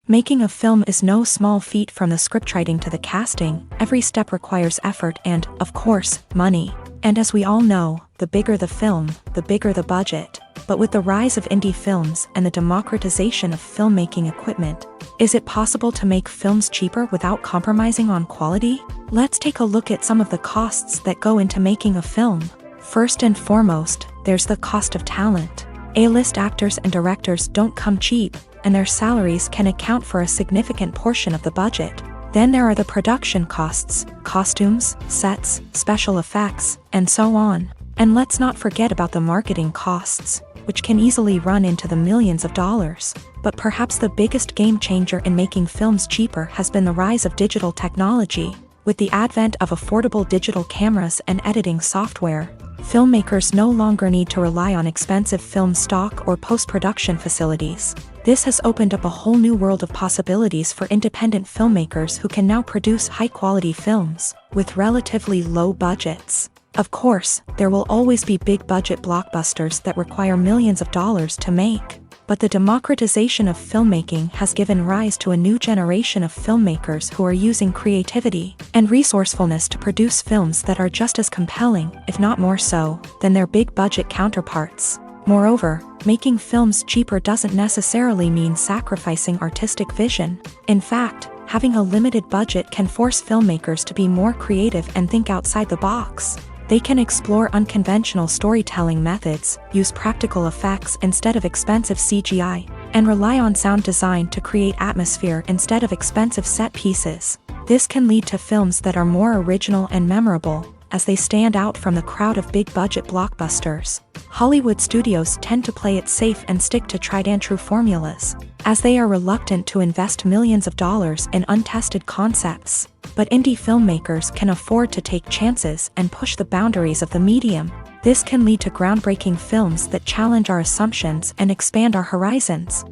Making a film is no small feat. From the scriptwriting to the casting, every step requires effort and, of course, money. And as we all know, the bigger the film, the bigger the budget. But with the rise of indie films and the democratization of filmmaking equipment, is it possible to make films cheaper without compromising on quality? Let's take a look at some of the costs that go into making a film. First and foremost, there's the cost of talent. A-list actors and directors don't come cheap, and their salaries can account for a significant portion of the budget. Then there are the production costs, costumes, sets, special effects, and so on. And let's not forget about the marketing costs, which can easily run into the millions of dollars. But perhaps the biggest game changer in making films cheaper has been the rise of digital technology. With the advent of affordable digital cameras and editing software, filmmakers no longer need to rely on expensive film stock or post-production facilities. This has opened up a whole new world of possibilities for independent filmmakers who can now produce high-quality films with relatively low budgets. Of course, there will always be big-budget blockbusters that require millions of dollars to make. But the democratization of filmmaking has given rise to a new generation of filmmakers who are using creativity and resourcefulness to produce films that are just as compelling, if not more so, than their big-budget counterparts. Moreover, making films cheaper doesn't necessarily mean sacrificing artistic vision. In fact, having a limited budget can force filmmakers to be more creative and think outside the box. They can explore unconventional storytelling methods, use practical effects instead of expensive CGI, and rely on sound design to create atmosphere instead of expensive set pieces. This can lead to films that are more original and memorable, as they stand out from the crowd of big-budget blockbusters. Hollywood studios tend to play it safe and stick to tried-and-true formulas, as they are reluctant to invest millions of dollars in untested concepts. But indie filmmakers can afford to take chances and push the boundaries of the medium. This can lead to groundbreaking films that challenge our assumptions and expand our horizons.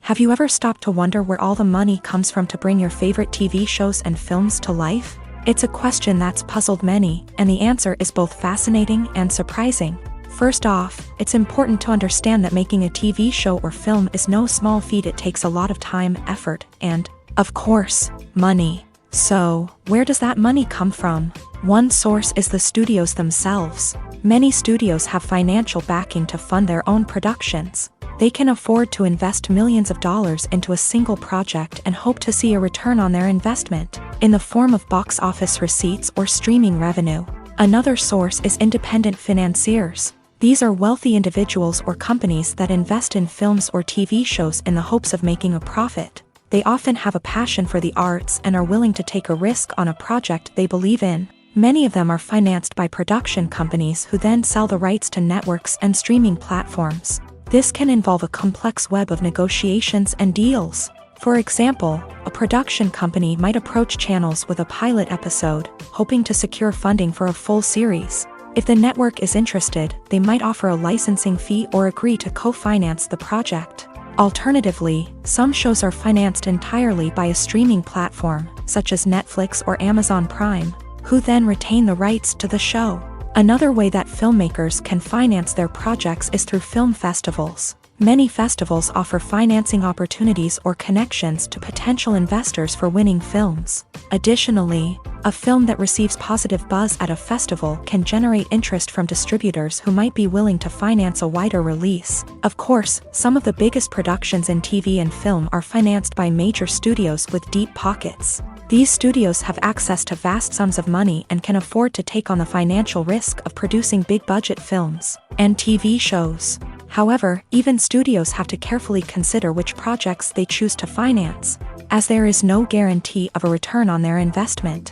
Have you ever stopped to wonder where all the money comes from to bring your favorite TV shows and films to life? It's a question that's puzzled many, and the answer is both fascinating and surprising. First off, it's important to understand that making a TV show or film is no small feat. It takes a lot of time, effort, and, of course, money. So, where does that money come from? One source is the studios themselves. Many studios have financial backing to fund their own productions. They can afford to invest millions of dollars into a single project and hope to see a return on their investment, in the form of box office receipts or streaming revenue. Another source is independent financiers. These are wealthy individuals or companies that invest in films or TV shows in the hopes of making a profit. They often have a passion for the arts and are willing to take a risk on a project they believe in. Many of them are financed by production companies who then sell the rights to networks and streaming platforms. This can involve a complex web of negotiations and deals. For example, a production company might approach channels with a pilot episode, hoping to secure funding for a full series. If the network is interested, they might offer a licensing fee or agree to co-finance the project. Alternatively, some shows are financed entirely by a streaming platform, such as Netflix or Amazon Prime, who then retain the rights to the show. Another way that filmmakers can finance their projects is through film festivals. Many festivals offer financing opportunities or connections to potential investors for winning films. Additionally, a film that receives positive buzz at a festival can generate interest from distributors who might be willing to finance a wider release. Of course, some of the biggest productions in TV and film are financed by major studios with deep pockets. These studios have access to vast sums of money and can afford to take on the financial risk of producing big-budget films and TV shows. However, even studios have to carefully consider which projects they choose to finance, as there is no guarantee of a return on their investment.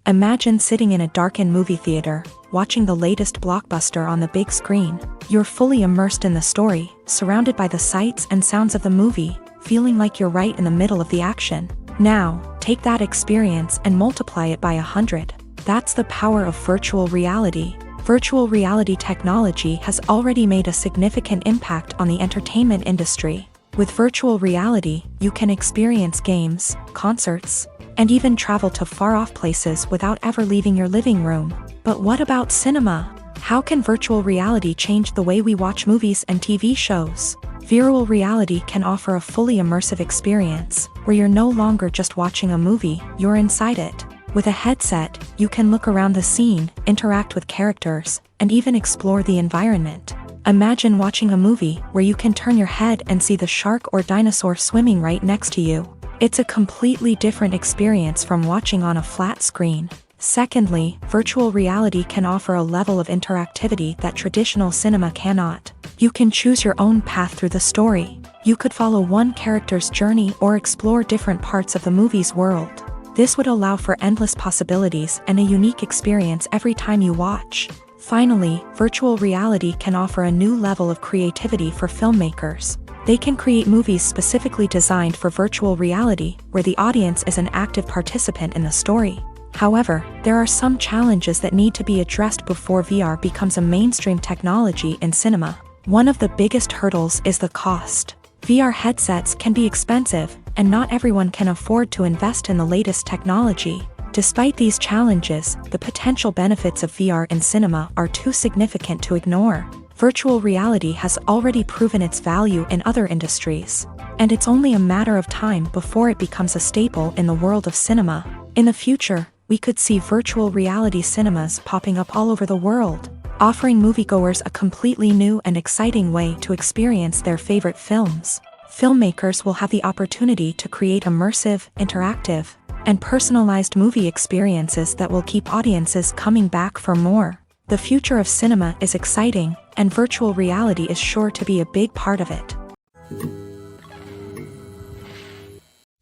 Imagine sitting in a darkened movie theater, watching the latest blockbuster on the big screen. You're fully immersed in the story, surrounded by the sights and sounds of the movie, feeling like you're right in the middle of the action. Now, take that experience and multiply it by 100. That's the power of virtual reality. Virtual reality technology has already made a significant impact on the entertainment industry. With virtual reality, you can experience games, concerts, and even travel to far-off places without ever leaving your living room. But what about cinema? How can virtual reality change the way we watch movies and TV shows? Virtual reality can offer a fully immersive experience, where you're no longer just watching a movie, you're inside it. With a headset, you can look around the scene, interact with characters, and even explore the environment. Imagine watching a movie where you can turn your head and see the shark or dinosaur swimming right next to you. It's a completely different experience from watching on a flat screen. Secondly, virtual reality can offer a level of interactivity that traditional cinema cannot. You can choose your own path through the story. You could follow one character's journey or explore different parts of the movie's world. This would allow for endless possibilities and a unique experience every time you watch. Finally, virtual reality can offer a new level of creativity for filmmakers. They can create movies specifically designed for virtual reality, where the audience is an active participant in the story. However, there are some challenges that need to be addressed before VR becomes a mainstream technology in cinema. One of the biggest hurdles is the cost. VR headsets can be expensive, and not everyone can afford to invest in the latest technology. Despite these challenges, the potential benefits of VR in cinema are too significant to ignore. Virtual reality has already proven its value in other industries, and it's only a matter of time before it becomes a staple in the world of cinema. In the future, we could see virtual reality cinemas popping up all over the world, offering moviegoers a completely new and exciting way to experience their favorite films. Filmmakers will have the opportunity to create immersive, interactive, and personalized movie experiences that will keep audiences coming back for more. The future of cinema is exciting, and virtual reality is sure to be a big part of it.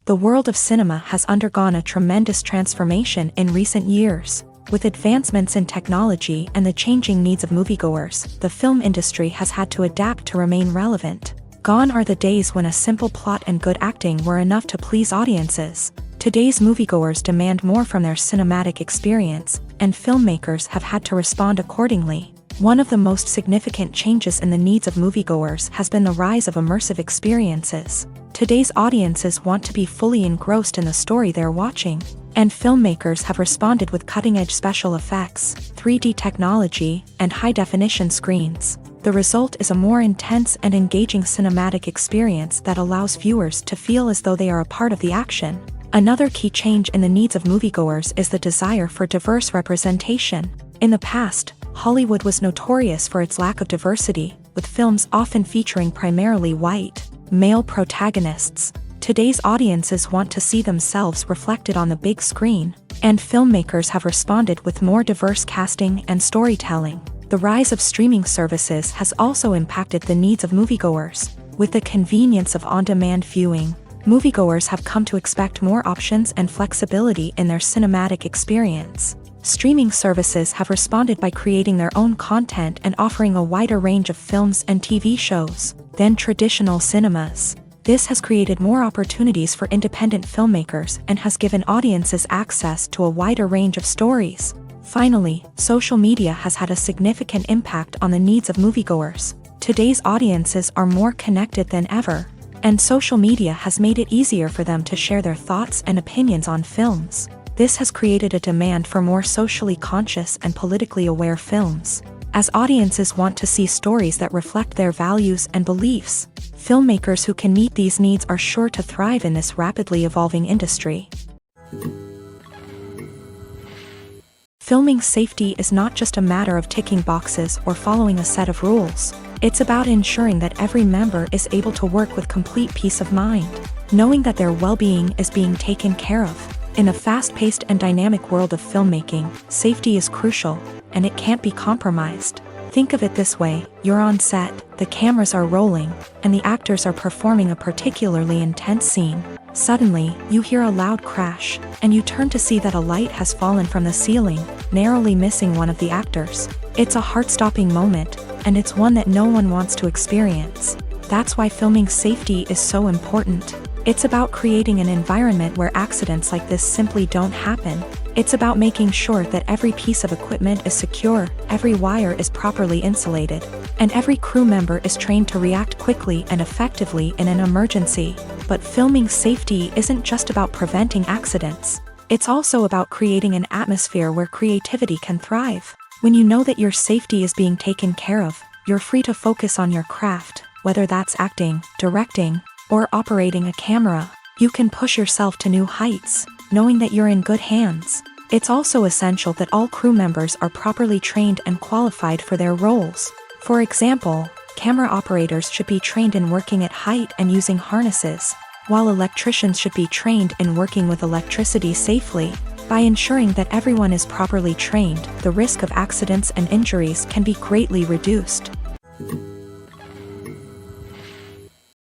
The world of cinema has undergone a tremendous transformation in recent years. With advancements in technology and the changing needs of moviegoers, the film industry has had to adapt to remain relevant. Gone are the days when a simple plot and good acting were enough to please audiences. Today's moviegoers demand more from their cinematic experience, and filmmakers have had to respond accordingly. One of the most significant changes in the needs of moviegoers has been the rise of immersive experiences. Today's audiences want to be fully engrossed in the story they're watching, and filmmakers have responded with cutting-edge special effects, 3D technology, and high-definition screens. The result is a more intense and engaging cinematic experience that allows viewers to feel as though they are a part of the action. Another key change in the needs of moviegoers is the desire for diverse representation. In the past, Hollywood was notorious for its lack of diversity, with films often featuring primarily white, male protagonists. Today's audiences want to see themselves reflected on the big screen, and filmmakers have responded with more diverse casting and storytelling. The rise of streaming services has also impacted the needs of moviegoers. With the convenience of on-demand viewing, moviegoers have come to expect more options and flexibility in their cinematic experience. Streaming services have responded by creating their own content and offering a wider range of films and TV shows than traditional cinemas. This has created more opportunities for independent filmmakers and has given audiences access to a wider range of stories. Finally, social media has had a significant impact on the needs of moviegoers. Today's audiences are more connected than ever, and social media has made it easier for them to share their thoughts and opinions on films. This has created a demand for more socially conscious and politically aware films. As audiences want to see stories that reflect their values and beliefs, filmmakers who can meet these needs are sure to thrive in this rapidly evolving industry. Filming safety is not just a matter of ticking boxes or following a set of rules. It's about ensuring that every member is able to work with complete peace of mind, knowing that their well-being is being taken care of. In a fast-paced and dynamic world of filmmaking, safety is crucial, and it can't be compromised. Think of it this way: you're on set, the cameras are rolling, and the actors are performing a particularly intense scene. Suddenly, you hear a loud crash, and you turn to see that a light has fallen from the ceiling, narrowly missing one of the actors. It's a heart-stopping moment, and it's one that no one wants to experience. That's why filming safety is so important. It's about creating an environment where accidents like this simply don't happen. It's about making sure that every piece of equipment is secure, every wire is properly insulated, and every crew member is trained to react quickly and effectively in an emergency. But filming safety isn't just about preventing accidents. It's also about creating an atmosphere where creativity can thrive. When you know that your safety is being taken care of, you're free to focus on your craft, whether that's acting, directing, or operating a camera. You can push yourself to new heights, knowing that you're in good hands. It's also essential that all crew members are properly trained and qualified for their roles. For example, camera operators should be trained in working at height and using harnesses, while electricians should be trained in working with electricity safely. By ensuring that everyone is properly trained, the risk of accidents and injuries can be greatly reduced.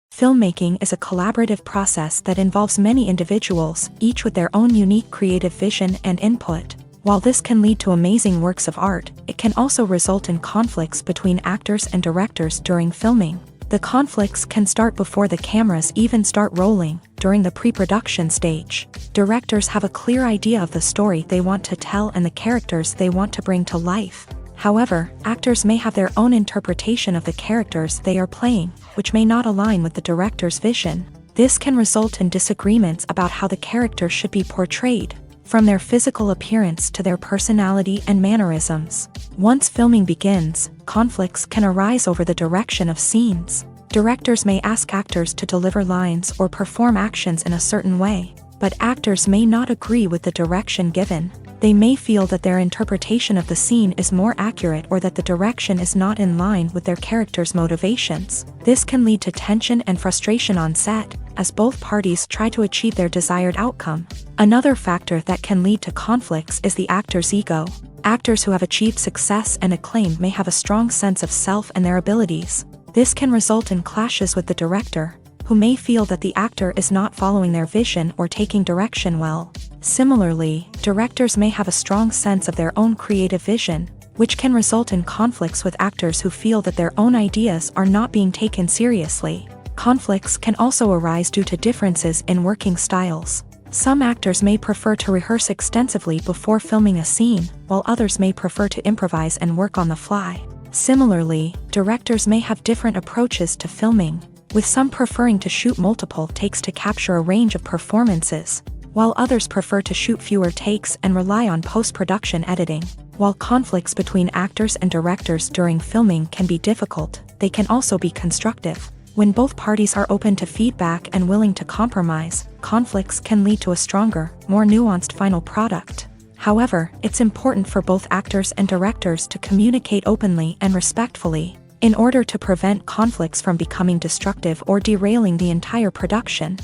Filmmaking is a collaborative process that involves many individuals, each with their own unique creative vision and input. While this can lead to amazing works of art, it can also result in conflicts between actors and directors during filming. The conflicts can start before the cameras even start rolling, during the pre-production stage. Directors have a clear idea of the story they want to tell and the characters they want to bring to life. However, actors may have their own interpretation of the characters they are playing, which may not align with the director's vision. This can result in disagreements about how the characters should be portrayed, from their physical appearance to their personality and mannerisms. Once filming begins, conflicts can arise over the direction of scenes. Directors may ask actors to deliver lines or perform actions in a certain way, but actors may not agree with the direction given. They may feel that their interpretation of the scene is more accurate or that the direction is not in line with their character's motivations. This can lead to tension and frustration on set, as both parties try to achieve their desired outcome. Another factor that can lead to conflicts is the actor's ego. Actors who have achieved success and acclaim may have a strong sense of self and their abilities. This can result in clashes with the director, who may feel that the actor is not following their vision or taking direction well. Similarly, directors may have a strong sense of their own creative vision, which can result in conflicts with actors who feel that their own ideas are not being taken seriously. Conflicts can also arise due to differences in working styles. Some actors may prefer to rehearse extensively before filming a scene, while others may prefer to improvise and work on the fly. Similarly, directors may have different approaches to filming, with some preferring to shoot multiple takes to capture a range of performances, while others prefer to shoot fewer takes and rely on post-production editing. While conflicts between actors and directors during filming can be difficult, they can also be constructive. When both parties are open to feedback and willing to compromise, conflicts can lead to a stronger, more nuanced final product. However, it's important for both actors and directors to communicate openly and respectfully, in order to prevent conflicts from becoming destructive or derailing the entire production.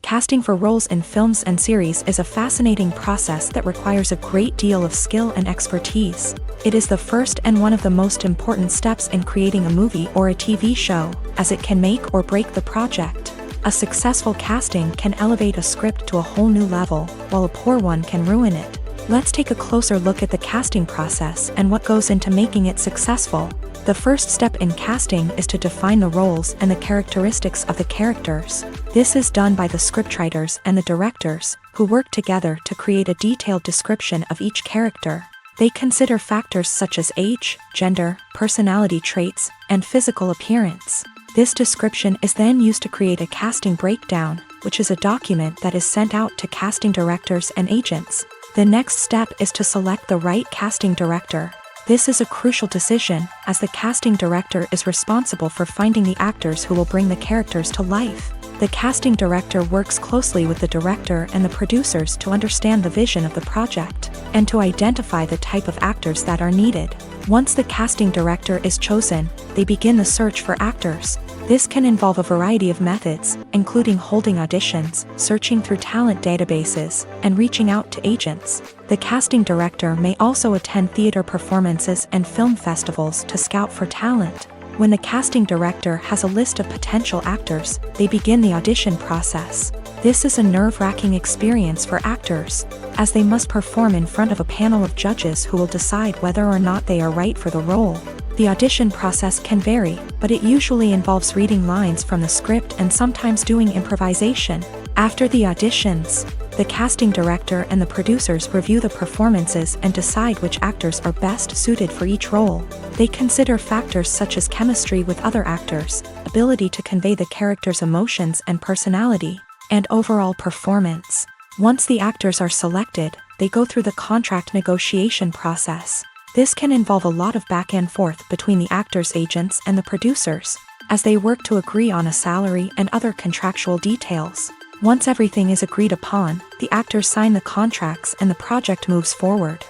Casting for roles in films and series is a fascinating process that requires a great deal of skill and expertise. It is the first and one of the most important steps in creating a movie or a TV show, as it can make or break the project. A successful casting can elevate a script to a whole new level, while a poor one can ruin it. Let's take a closer look at the casting process and what goes into making it successful. The first step in casting is to define the roles and the characteristics of the characters. This is done by the scriptwriters and the directors, who work together to create a detailed description of each character. They consider factors such as age, gender, personality traits, and physical appearance. This description is then used to create a casting breakdown, which is a document that is sent out to casting directors and agents. The next step is to select the right casting director. This is a crucial decision, as the casting director is responsible for finding the actors who will bring the characters to life. The casting director works closely with the director and the producers to understand the vision of the project, and to identify the type of actors that are needed. Once the casting director is chosen, they begin the search for actors. This can involve a variety of methods, including holding auditions, searching through talent databases, and reaching out to agents. The casting director may also attend theater performances and film festivals to scout for talent. When the casting director has a list of potential actors, they begin the audition process. This is a nerve-wracking experience for actors, as they must perform in front of a panel of judges who will decide whether or not they are right for the role. The audition process can vary, but it usually involves reading lines from the script and sometimes doing improvisation. After the auditions, the casting director and the producers review the performances and decide which actors are best suited for each role. They consider factors such as chemistry with other actors, ability to convey the character's emotions and personality, and overall performance. Once the actors are selected, they go through the contract negotiation process. This can involve a lot of back and forth between the actors' agents and the producers, as they work to agree on a salary and other contractual details. Once everything is agreed upon, the actors sign the contracts and the project moves forward.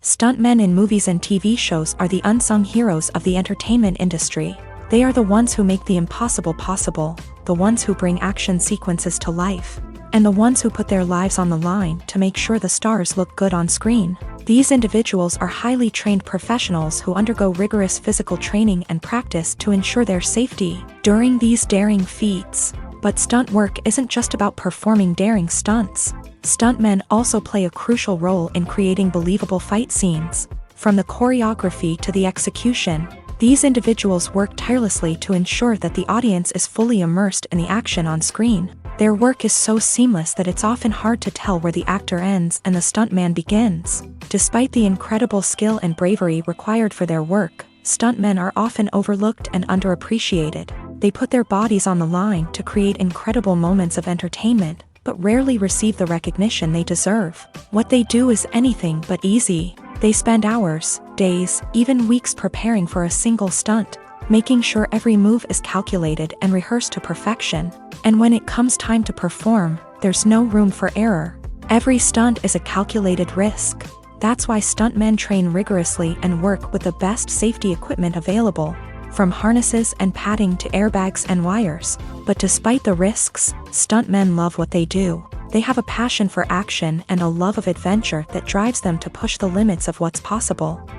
Stuntmen in movies and TV shows are the unsung heroes of the entertainment industry. They are the ones who make the impossible possible, the ones who bring action sequences to life, and the ones who put their lives on the line to make sure the stars look good on screen. These individuals are highly trained professionals who undergo rigorous physical training and practice to ensure their safety during these daring feats. But stunt work isn't just about performing daring stunts. Stuntmen also play a crucial role in creating believable fight scenes. From the choreography to the execution, these individuals work tirelessly to ensure that the audience is fully immersed in the action on screen. Their work is so seamless that it's often hard to tell where the actor ends and the stuntman begins. Despite the incredible skill and bravery required for their work, stuntmen are often overlooked and underappreciated. They put their bodies on the line to create incredible moments of entertainment, but rarely receive the recognition they deserve. What they do is anything but easy. They spend hours, days, even weeks preparing for a single stunt, making sure every move is calculated and rehearsed to perfection. And when it comes time to perform, there's no room for error. Every stunt is a calculated risk. That's why stuntmen train rigorously and work with the best safety equipment available, from harnesses and padding to airbags and wires. But despite the risks, stuntmen love what they do. They have a passion for action and a love of adventure that drives them to push the limits of what's possible.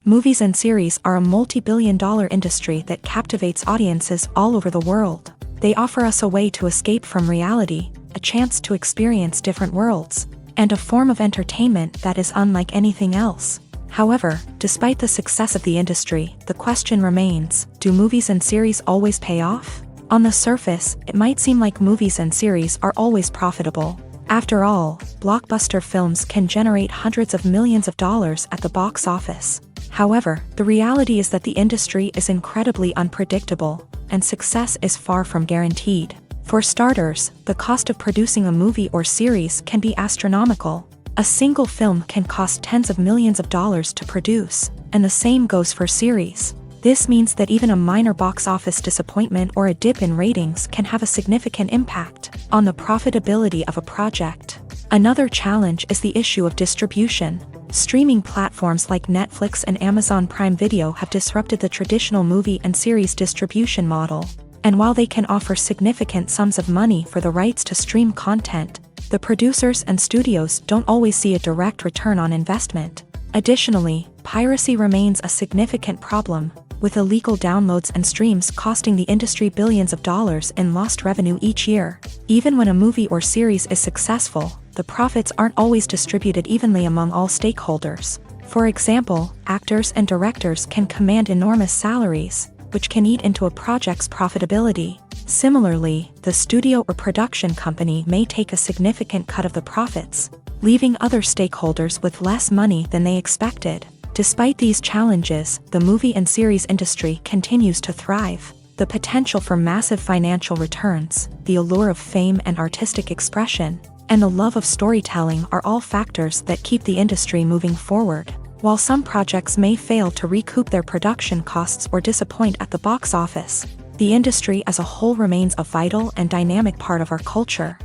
Movies and series are a multi-billion-dollar industry that captivates audiences all over the world. They offer us a way to escape from reality, a chance to experience different worlds, and a form of entertainment that is unlike anything else. However, despite the success of the industry, the question remains, do movies and series always pay off? On the surface, it might seem like movies and series are always profitable. After all, blockbuster films can generate hundreds of millions of dollars at the box office. However, the reality is that the industry is incredibly unpredictable, and success is far from guaranteed. For starters, the cost of producing a movie or series can be astronomical. A single film can cost tens of millions of dollars to produce, and the same goes for series. This means that even a minor box office disappointment or a dip in ratings can have a significant impact on the profitability of a project. Another challenge is the issue of distribution. Streaming platforms like Netflix and Amazon Prime Video have disrupted the traditional movie and series distribution model. And while they can offer significant sums of money for the rights to stream content, the producers and studios don't always see a direct return on investment. Additionally, piracy remains a significant problem, with illegal downloads and streams costing the industry billions of dollars in lost revenue each year. Even when a movie or series is successful, the profits aren't always distributed evenly among all stakeholders. For example, actors and directors can command enormous salaries, which can eat into a project's profitability. Similarly, the studio or production company may take a significant cut of the profits, leaving other stakeholders with less money than they expected. Despite these challenges, the movie and series industry continues to thrive. The potential for massive financial returns, the allure of fame and artistic expression, and the love of storytelling are all factors that keep the industry moving forward. While some projects may fail to recoup their production costs or disappoint at the box office, the industry as a whole remains a vital and dynamic part of our culture.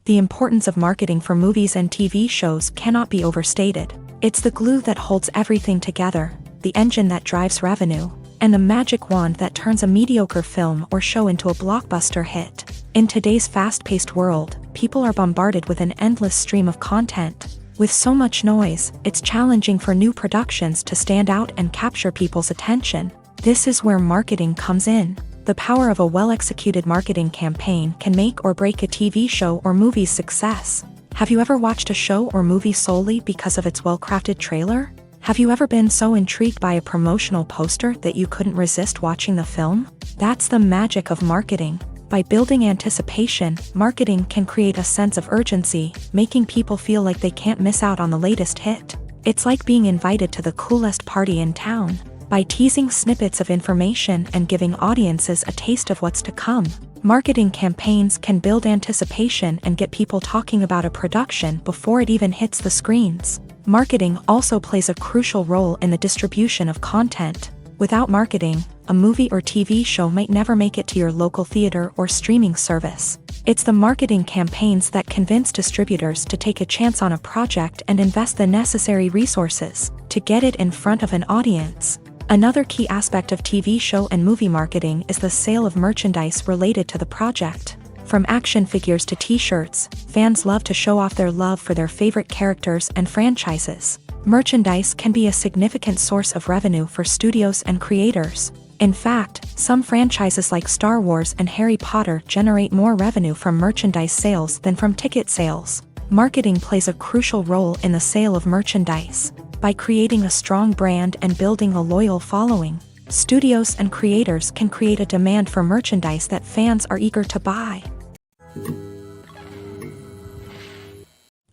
The importance of marketing for movies and TV shows cannot be overstated. It's the glue that holds everything together, the engine that drives revenue, and the magic wand that turns a mediocre film or show into a blockbuster hit. In today's fast-paced world, people are bombarded with an endless stream of content. With so much noise, it's challenging for new productions to stand out and capture people's attention. This is where marketing comes in. The power of a well-executed marketing campaign can make or break a TV show or movie's success. Have you ever watched a show or movie solely because of its well-crafted trailer? Have you ever been so intrigued by a promotional poster that you couldn't resist watching the film? That's the magic of marketing. By building anticipation, marketing can create a sense of urgency, making people feel like they can't miss out on the latest hit. It's like being invited to the coolest party in town. by teasing snippets of information and giving audiences a taste of what's to come. Marketing campaigns can build anticipation and get people talking about a production before it even hits the screens. Marketing also plays a crucial role in the distribution of content. Without marketing, a movie or TV show might never make it to your local theater or streaming service. It's the marketing campaigns that convince distributors to take a chance on a project and invest the necessary resources to get it in front of an audience. Another key aspect of TV show and movie marketing is the sale of merchandise related to the project. From action figures to t-shirts, fans love to show off their love for their favorite characters and franchises. Merchandise can be a significant source of revenue for studios and creators. In fact, some franchises like Star Wars and Harry Potter generate more revenue from merchandise sales than from ticket sales. Marketing plays a crucial role in the sale of merchandise. By creating a strong brand and building a loyal following, studios and creators can create a demand for merchandise that fans are eager to buy.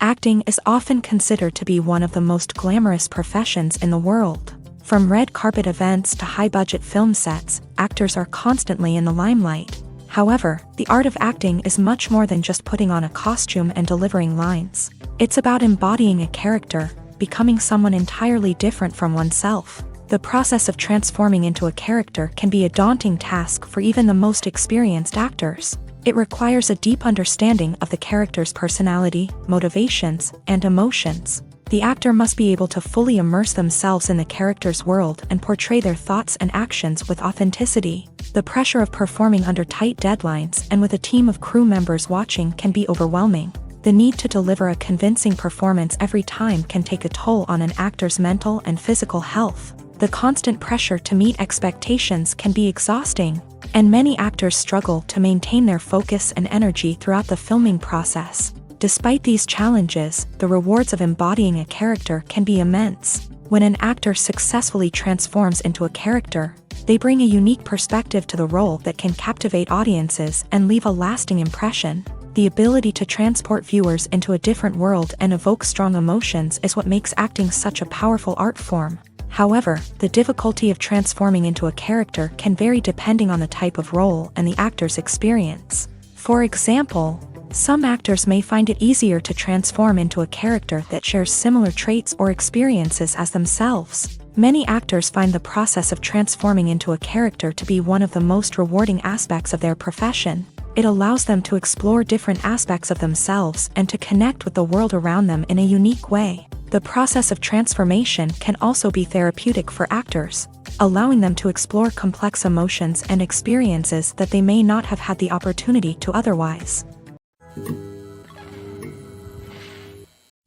Acting is often considered to be one of the most glamorous professions in the world. From red carpet events to high-budget film sets, actors are constantly in the limelight. However, the art of acting is much more than just putting on a costume and delivering lines. It's about embodying a character, becoming someone entirely different from oneself. The process of transforming into a character can be a daunting task for even the most experienced actors. It requires a deep understanding of the character's personality, motivations, and emotions. The actor must be able to fully immerse themselves in the character's world and portray their thoughts and actions with authenticity. The pressure of performing under tight deadlines and with a team of crew members watching can be overwhelming. The need to deliver a convincing performance every time can take a toll on an actor's mental and physical health. The constant pressure to meet expectations can be exhausting, and many actors struggle to maintain their focus and energy throughout the filming process. Despite these challenges, the rewards of embodying a character can be immense. When an actor successfully transforms into a character, they bring a unique perspective to the role that can captivate audiences and leave a lasting impression. The ability to transport viewers into a different world and evoke strong emotions is what makes acting such a powerful art form. However, the difficulty of transforming into a character can vary depending on the type of role and the actor's experience. For example, some actors may find it easier to transform into a character that shares similar traits or experiences as themselves. Many actors find the process of transforming into a character to be one of the most rewarding aspects of their profession. It allows them to explore different aspects of themselves and to connect with the world around them in a unique way. The process of transformation can also be therapeutic for actors, allowing them to explore complex emotions and experiences that they may not have had the opportunity to otherwise.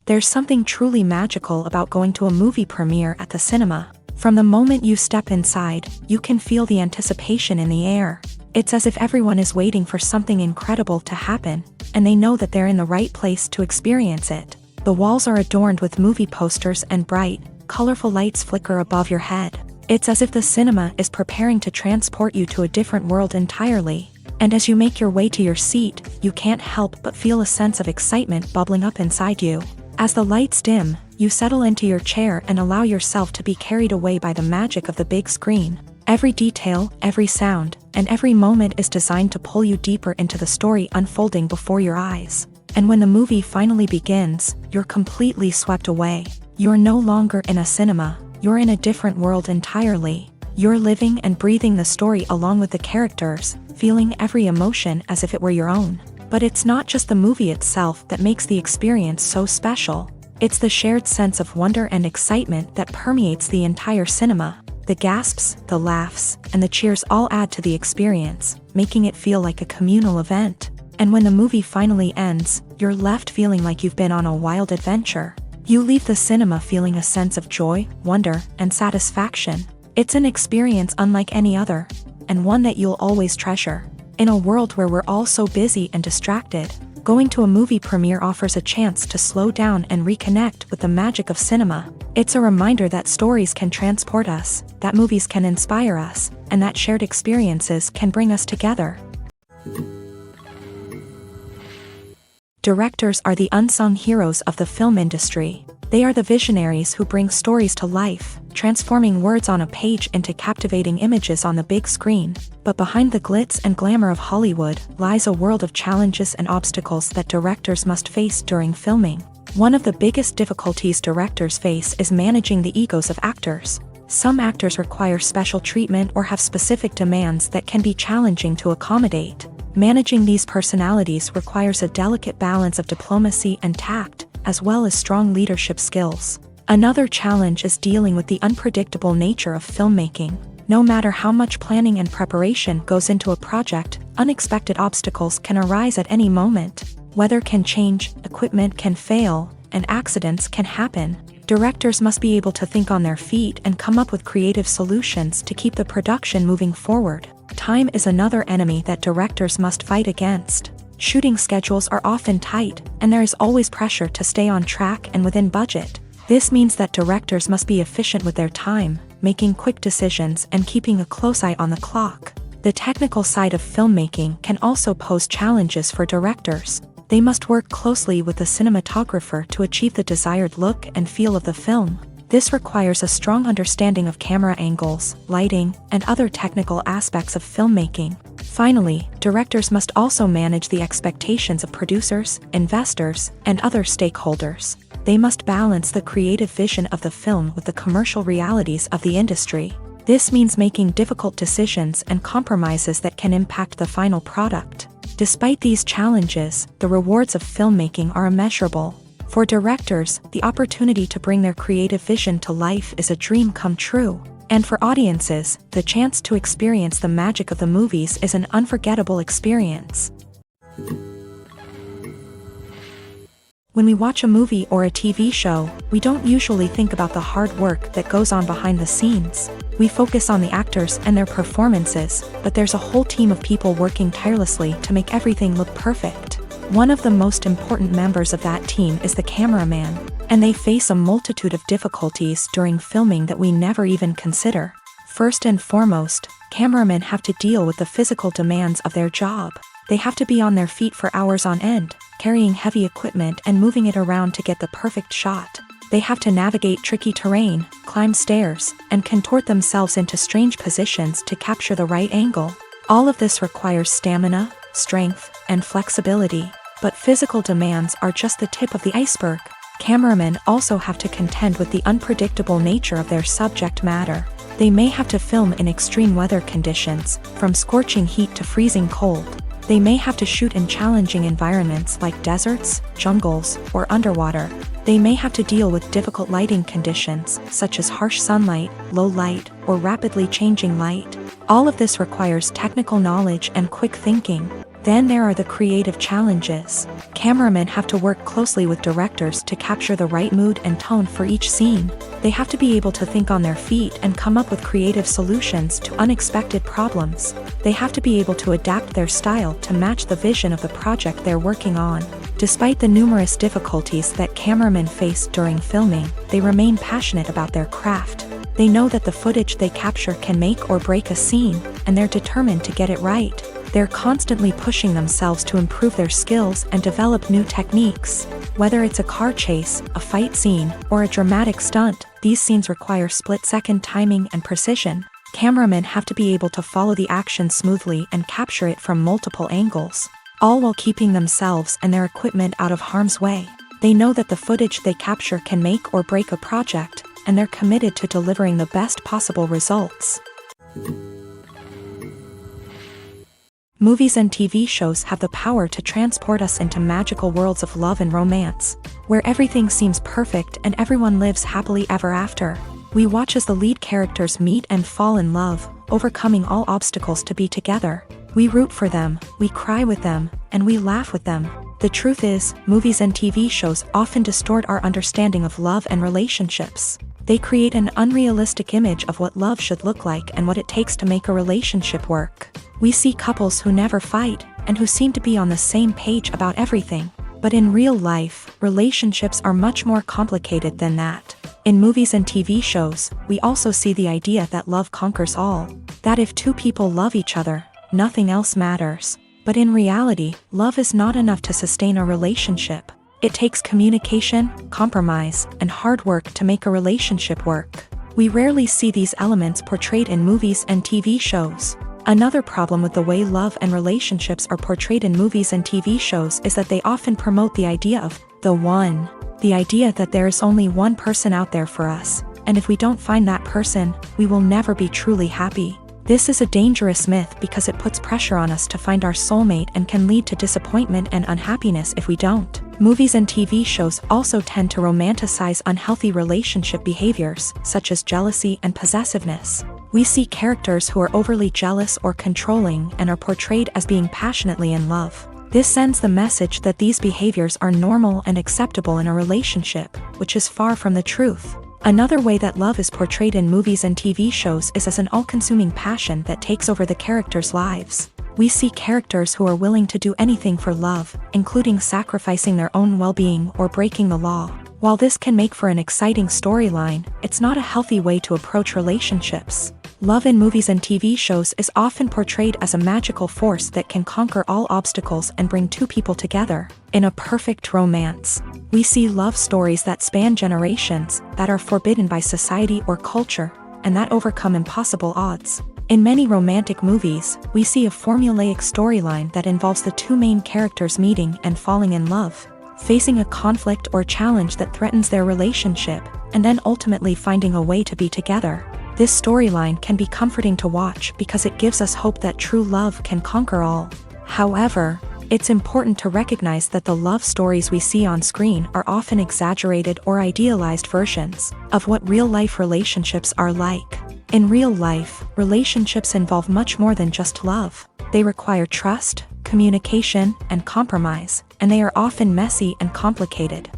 There's something truly magical about going to a movie premiere at the cinema. From the moment you step inside, you can feel the anticipation in the air. It's as if everyone is waiting for something incredible to happen, and they know that they're in the right place to experience it. The walls are adorned with movie posters and bright, colorful lights flicker above your head. It's as if the cinema is preparing to transport you to a different world entirely. And as you make your way to your seat, you can't help but feel a sense of excitement bubbling up inside you. As the lights dim, you settle into your chair and allow yourself to be carried away by the magic of the big screen. Every detail, every sound, and every moment is designed to pull you deeper into the story unfolding before your eyes. And when the movie finally begins, you're completely swept away. You're no longer in a cinema, you're in a different world entirely. You're living and breathing the story along with the characters, feeling every emotion as if it were your own. But it's not just the movie itself that makes the experience so special. It's the shared sense of wonder and excitement that permeates the entire cinema. The gasps, the laughs, and the cheers all add to the experience, making it feel like a communal event. And when the movie finally ends, you're left feeling like you've been on a wild adventure. You leave the cinema feeling a sense of joy, wonder, and satisfaction. It's an experience unlike any other, and one that you'll always treasure. In a world where we're all so busy and distracted, going to a movie premiere offers a chance to slow down and reconnect with the magic of cinema. It's a reminder that stories can transport us, that movies can inspire us, and that shared experiences can bring us together. Directors are the unsung heroes of the film industry. They are the visionaries who bring stories to life, transforming words on a page into captivating images on the big screen. But behind the glitz and glamour of Hollywood lies a world of challenges and obstacles that directors must face during filming. One of the biggest difficulties directors face is managing the egos of actors. Some actors require special treatment or have specific demands that can be challenging to accommodate. Managing these personalities requires a delicate balance of diplomacy and tact, as well as strong leadership skills. Another challenge is dealing with the unpredictable nature of filmmaking. No matter how much planning and preparation goes into a project, unexpected obstacles can arise at any moment. Weather can change, equipment can fail, and accidents can happen. Directors must be able to think on their feet and come up with creative solutions to keep the production moving forward. Time is another enemy that directors must fight against. Shooting schedules are often tight, and there is always pressure to stay on track and within budget. This means that directors must be efficient with their time, making quick decisions and keeping a close eye on the clock. The technical side of filmmaking can also pose challenges for directors. They must work closely with the cinematographer to achieve the desired look and feel of the film. This requires a strong understanding of camera angles, lighting, and other technical aspects of filmmaking. Finally, directors must also manage the expectations of producers, investors, and other stakeholders. They must balance the creative vision of the film with the commercial realities of the industry. This means making difficult decisions and compromises that can impact the final product. Despite these challenges, the rewards of filmmaking are immeasurable. For directors, the opportunity to bring their creative vision to life is a dream come true. And for audiences, the chance to experience the magic of the movies is an unforgettable experience. When we watch a movie or a TV show, we don't usually think about the hard work that goes on behind the scenes. We focus on the actors and their performances, but there's a whole team of people working tirelessly to make everything look perfect. One of the most important members of that team is the cameraman, and they face a multitude of difficulties during filming that we never even consider. First and foremost, cameramen have to deal with the physical demands of their job. They have to be on their feet for hours on end, carrying heavy equipment and moving it around to get the perfect shot. They have to navigate tricky terrain, climb stairs, and contort themselves into strange positions to capture the right angle. All of this requires stamina, strength, and flexibility. But physical demands are just the tip of the iceberg. Cameramen also have to contend with the unpredictable nature of their subject matter. They may have to film in extreme weather conditions, from scorching heat to freezing cold. They may have to shoot in challenging environments like deserts, jungles, or underwater. They may have to deal with difficult lighting conditions, such as harsh sunlight, low light, or rapidly changing light. All of this requires technical knowledge and quick thinking. Then there are the creative challenges. Cameramen have to work closely with directors to capture the right mood and tone for each scene. They have to be able to think on their feet and come up with creative solutions to unexpected problems. They have to be able to adapt their style to match the vision of the project they're working on. Despite the numerous difficulties that cameramen face during filming, they remain passionate about their craft. They know that the footage they capture can make or break a scene, and they're determined to get it right. They're constantly pushing themselves to improve their skills and develop new techniques. Whether it's a car chase, a fight scene, or a dramatic stunt, these scenes require split-second timing and precision. Cameramen have to be able to follow the action smoothly and capture it from multiple angles, all while keeping themselves and their equipment out of harm's way. They know that the footage they capture can make or break a project, and they're committed to delivering the best possible results. Movies and TV shows have the power to transport us into magical worlds of love and romance, where everything seems perfect and everyone lives happily ever after. We watch as the lead characters meet and fall in love, overcoming all obstacles to be together. We root for them, we cry with them, and we laugh with them. The truth is, movies and TV shows often distort our understanding of love and relationships. They create an unrealistic image of what love should look like and what it takes to make a relationship work. We see couples who never fight, and who seem to be on the same page about everything. But in real life, relationships are much more complicated than that. In movies and TV shows, we also see the idea that love conquers all. That if two people love each other, nothing else matters. But in reality, love is not enough to sustain a relationship. It takes communication, compromise, and hard work to make a relationship work. We rarely see these elements portrayed in movies and TV shows. Another problem with the way love and relationships are portrayed in movies and TV shows is that they often promote the idea of the one. The idea that there is only one person out there for us, and if we don't find that person, we will never be truly happy. This is a dangerous myth because it puts pressure on us to find our soulmate and can lead to disappointment and unhappiness if we don't. Movies and TV shows also tend to romanticize unhealthy relationship behaviors, such as jealousy and possessiveness. We see characters who are overly jealous or controlling and are portrayed as being passionately in love. This sends the message that these behaviors are normal and acceptable in a relationship, which is far from the truth. Another way that love is portrayed in movies and TV shows is as an all-consuming passion that takes over the characters' lives. We see characters who are willing to do anything for love, including sacrificing their own well-being or breaking the law. While this can make for an exciting storyline, it's not a healthy way to approach relationships. Love in movies and TV shows is often portrayed as a magical force that can conquer all obstacles and bring two people together. In a perfect romance, we see love stories that span generations, that are forbidden by society or culture, and that overcome impossible odds. In many romantic movies, we see a formulaic storyline that involves the two main characters meeting and falling in love, facing a conflict or challenge that threatens their relationship, and then ultimately finding a way to be together. This storyline can be comforting to watch because it gives us hope that true love can conquer all. However, it's important to recognize that the love stories we see on screen are often exaggerated or idealized versions of what real-life relationships are like. In real life, relationships involve much more than just love. They require trust, communication, and compromise, and they are often messy and complicated.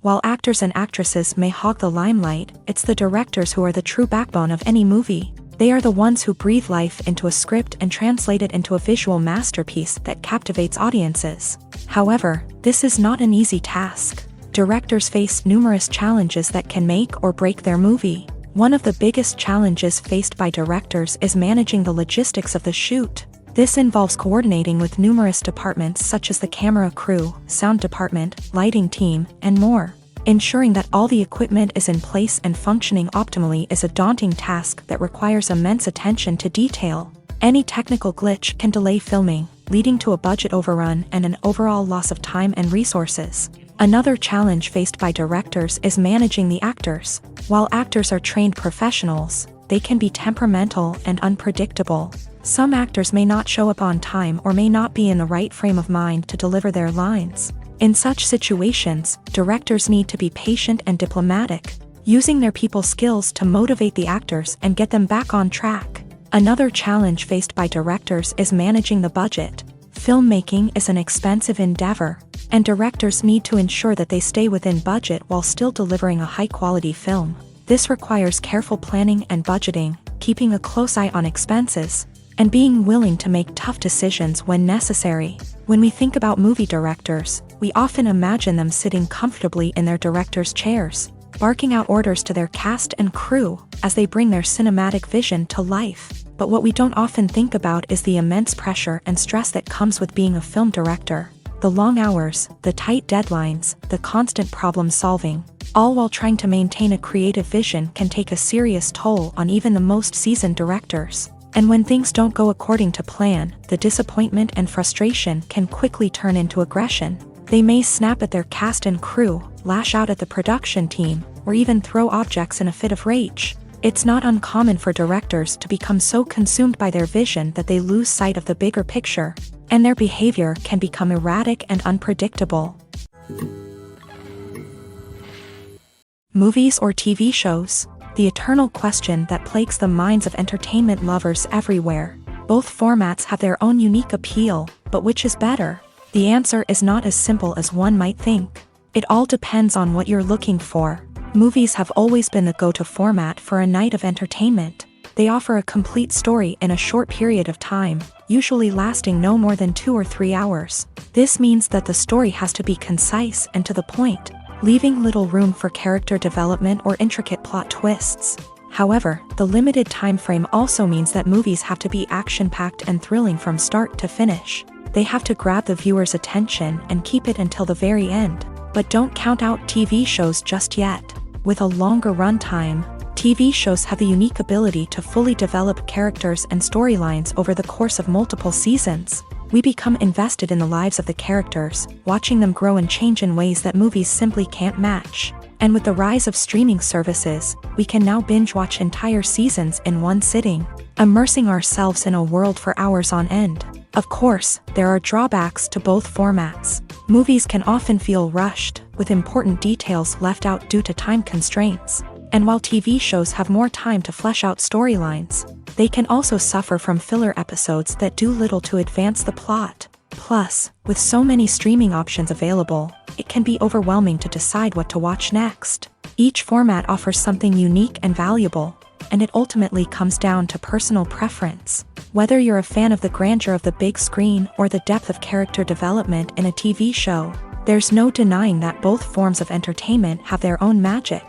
While actors and actresses may hog the limelight, it's the directors who are the true backbone of any movie. They are the ones who breathe life into a script and translate it into a visual masterpiece that captivates audiences. However, this is not an easy task. Directors face numerous challenges that can make or break their movie. One of the biggest challenges faced by directors is managing the logistics of the shoot. This involves coordinating with numerous departments such as the camera crew, sound department, lighting team, and more. Ensuring that all the equipment is in place and functioning optimally is a daunting task that requires immense attention to detail. Any technical glitch can delay filming, leading to a budget overrun and an overall loss of time and resources. Another challenge faced by directors is managing the actors. While actors are trained professionals, they can be temperamental and unpredictable. Some actors may not show up on time or may not be in the right frame of mind to deliver their lines. In such situations, directors need to be patient and diplomatic, using their people skills to motivate the actors and get them back on track. Another challenge faced by directors is managing the budget. Filmmaking is an expensive endeavor, and directors need to ensure that they stay within budget while still delivering a high-quality film. This requires careful planning and budgeting, keeping a close eye on expenses, and being willing to make tough decisions when necessary. When we think about movie directors, we often imagine them sitting comfortably in their director's chairs, barking out orders to their cast and crew as they bring their cinematic vision to life. But what we don't often think about is the immense pressure and stress that comes with being a film director. The long hours, the tight deadlines, the constant problem solving, all while trying to maintain a creative vision can take a serious toll on even the most seasoned directors. And when things don't go according to plan, the disappointment and frustration can quickly turn into aggression. They may snap at their cast and crew, lash out at the production team, or even throw objects in a fit of rage. It's not uncommon for directors to become so consumed by their vision that they lose sight of the bigger picture, and their behavior can become erratic and unpredictable. Movies or TV shows? The eternal question that plagues the minds of entertainment lovers everywhere. Both formats have their own unique appeal, but which is better? The answer is not as simple as one might think. It all depends on what you're looking for. Movies have always been the go-to format for a night of entertainment. They offer a complete story in a short period of time, usually lasting no more than 2 or 3 hours. This means that the story has to be concise and to the point, leaving little room for character development or intricate plot twists. However, the limited time frame also means that movies have to be action-packed and thrilling from start to finish. They have to grab the viewer's attention and keep it until the very end. But don't count out TV shows just yet. With a longer runtime, TV shows have the unique ability to fully develop characters and storylines over the course of multiple seasons. We become invested in the lives of the characters, watching them grow and change in ways that movies simply can't match. And with the rise of streaming services, we can now binge-watch entire seasons in one sitting, immersing ourselves in a world for hours on end. Of course, there are drawbacks to both formats. Movies can often feel rushed, with important details left out due to time constraints. And while TV shows have more time to flesh out storylines, they can also suffer from filler episodes that do little to advance the plot. Plus, with so many streaming options available, it can be overwhelming to decide what to watch next. Each format offers something unique and valuable, and it ultimately comes down to personal preference. Whether you're a fan of the grandeur of the big screen or the depth of character development in a TV show, there's no denying that both forms of entertainment have their own magic.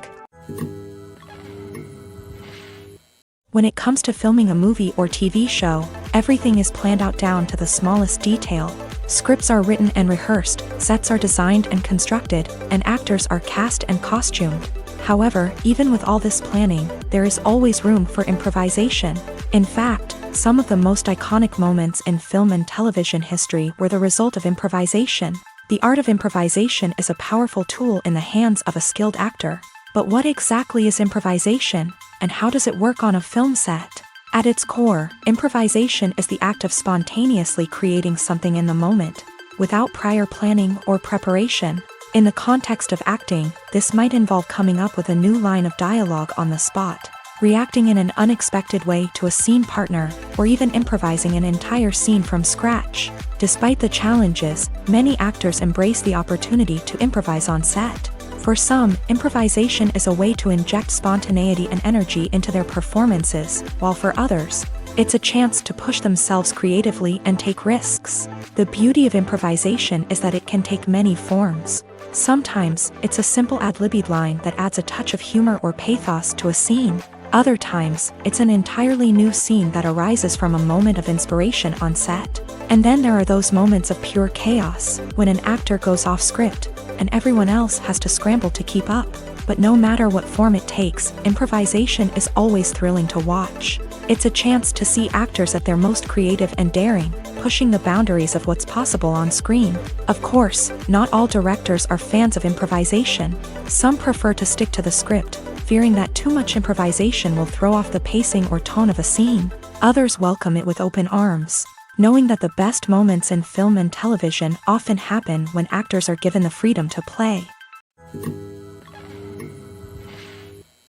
When it comes to filming a movie or TV show, everything is planned out down to the smallest detail. Scripts are written and rehearsed, sets are designed and constructed, and actors are cast and costumed. However, even with all this planning, there is always room for improvisation. In fact, some of the most iconic moments in film and television history were the result of improvisation. The art of improvisation is a powerful tool in the hands of a skilled actor. But what exactly is improvisation, and how does it work on a film set? At its core, improvisation is the act of spontaneously creating something in the moment, without prior planning or preparation. In the context of acting, this might involve coming up with a new line of dialogue on the spot, reacting in an unexpected way to a scene partner, or even improvising an entire scene from scratch. Despite the challenges, many actors embrace the opportunity to improvise on set. For some, improvisation is a way to inject spontaneity and energy into their performances, while for others, it's a chance to push themselves creatively and take risks. The beauty of improvisation is that it can take many forms. Sometimes, it's a simple ad-libbed line that adds a touch of humor or pathos to a scene. Other times, it's an entirely new scene that arises from a moment of inspiration on set. And then there are those moments of pure chaos, when an actor goes off script, and everyone else has to scramble to keep up. But no matter what form it takes, improvisation is always thrilling to watch. It's a chance to see actors at their most creative and daring, pushing the boundaries of what's possible on screen. Of course, not all directors are fans of improvisation. Some prefer to stick to the script, fearing that too much improvisation will throw off the pacing or tone of a scene. Others welcome it with open arms, knowing that the best moments in film and television often happen when actors are given the freedom to play.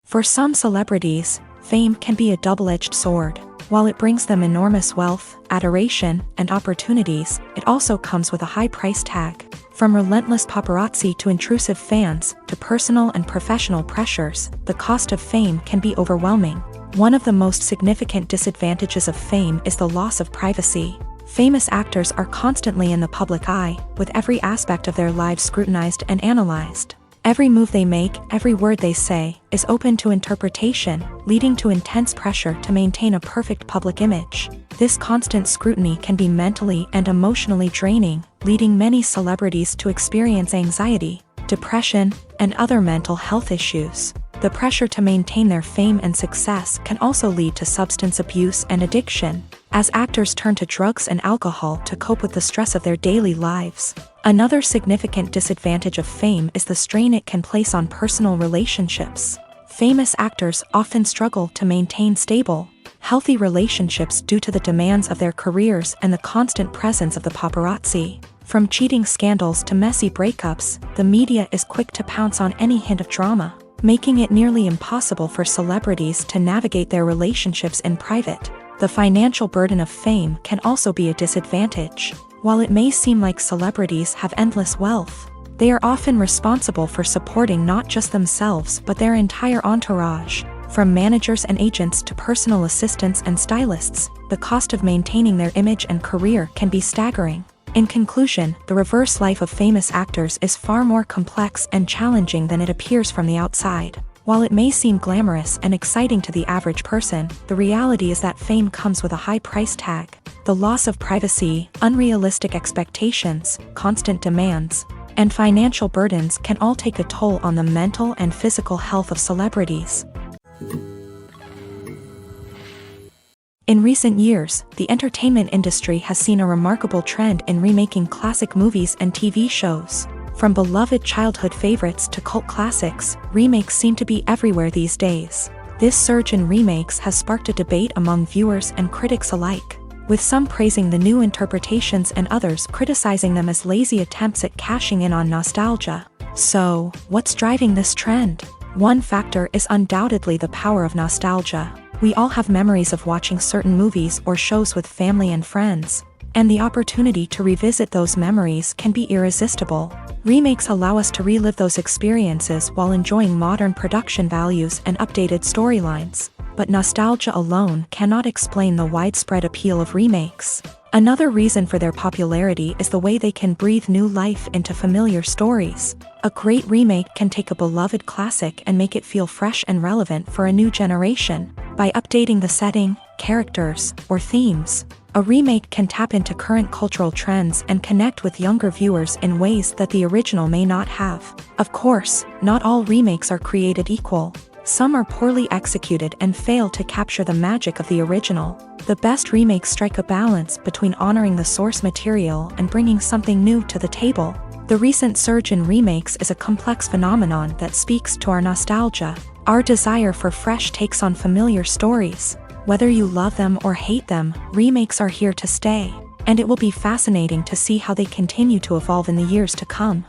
For some celebrities, fame can be a double-edged sword. While it brings them enormous wealth, adoration, and opportunities, it also comes with a high price tag. From relentless paparazzi to intrusive fans, to personal and professional pressures, the cost of fame can be overwhelming. One of the most significant disadvantages of fame is the loss of privacy. Famous actors are constantly in the public eye, with every aspect of their lives scrutinized and analyzed. Every move they make, every word they say, is open to interpretation, leading to intense pressure to maintain a perfect public image. This constant scrutiny can be mentally and emotionally draining, leading many celebrities to experience anxiety, depression, and other mental health issues. The pressure to maintain their fame and success can also lead to substance abuse and addiction, as actors turn to drugs and alcohol to cope with the stress of their daily lives. Another significant disadvantage of fame is the strain it can place on personal relationships. Famous actors often struggle to maintain stable, healthy relationships due to the demands of their careers and the constant presence of the paparazzi. From cheating scandals to messy breakups, the media is quick to pounce on any hint of drama, making it nearly impossible for celebrities to navigate their relationships in private. The financial burden of fame can also be a disadvantage. While it may seem like celebrities have endless wealth, they are often responsible for supporting not just themselves but their entire entourage. From managers and agents to personal assistants and stylists, the cost of maintaining their image and career can be staggering. In conclusion, the reverse life of famous actors is far more complex and challenging than it appears from the outside. While it may seem glamorous and exciting to the average person, the reality is that fame comes with a high price tag. The loss of privacy, unrealistic expectations, constant demands, and financial burdens can all take a toll on the mental and physical health of celebrities. In recent years, the entertainment industry has seen a remarkable trend in remaking classic movies and TV shows. From beloved childhood favorites to cult classics, remakes seem to be everywhere these days. This surge in remakes has sparked a debate among viewers and critics alike, with some praising the new interpretations and others criticizing them as lazy attempts at cashing in on nostalgia. So, what's driving this trend? One factor is undoubtedly the power of nostalgia. We all have memories of watching certain movies or shows with family and friends, and the opportunity to revisit those memories can be irresistible. Remakes allow us to relive those experiences while enjoying modern production values and updated storylines. But nostalgia alone cannot explain the widespread appeal of remakes. Another reason for their popularity is the way they can breathe new life into familiar stories. A great remake can take a beloved classic and make it feel fresh and relevant for a new generation. By updating the setting, characters, or themes, a remake can tap into current cultural trends and connect with younger viewers in ways that the original may not have. Of course, not all remakes are created equal. Some are poorly executed and fail to capture the magic of the original. The best remakes strike a balance between honoring the source material and bringing something new to the table. The recent surge in remakes is a complex phenomenon that speaks to our nostalgia, our desire for fresh takes on familiar stories. Whether you love them or hate them, remakes are here to stay, and it will be fascinating to see how they continue to evolve in the years to come.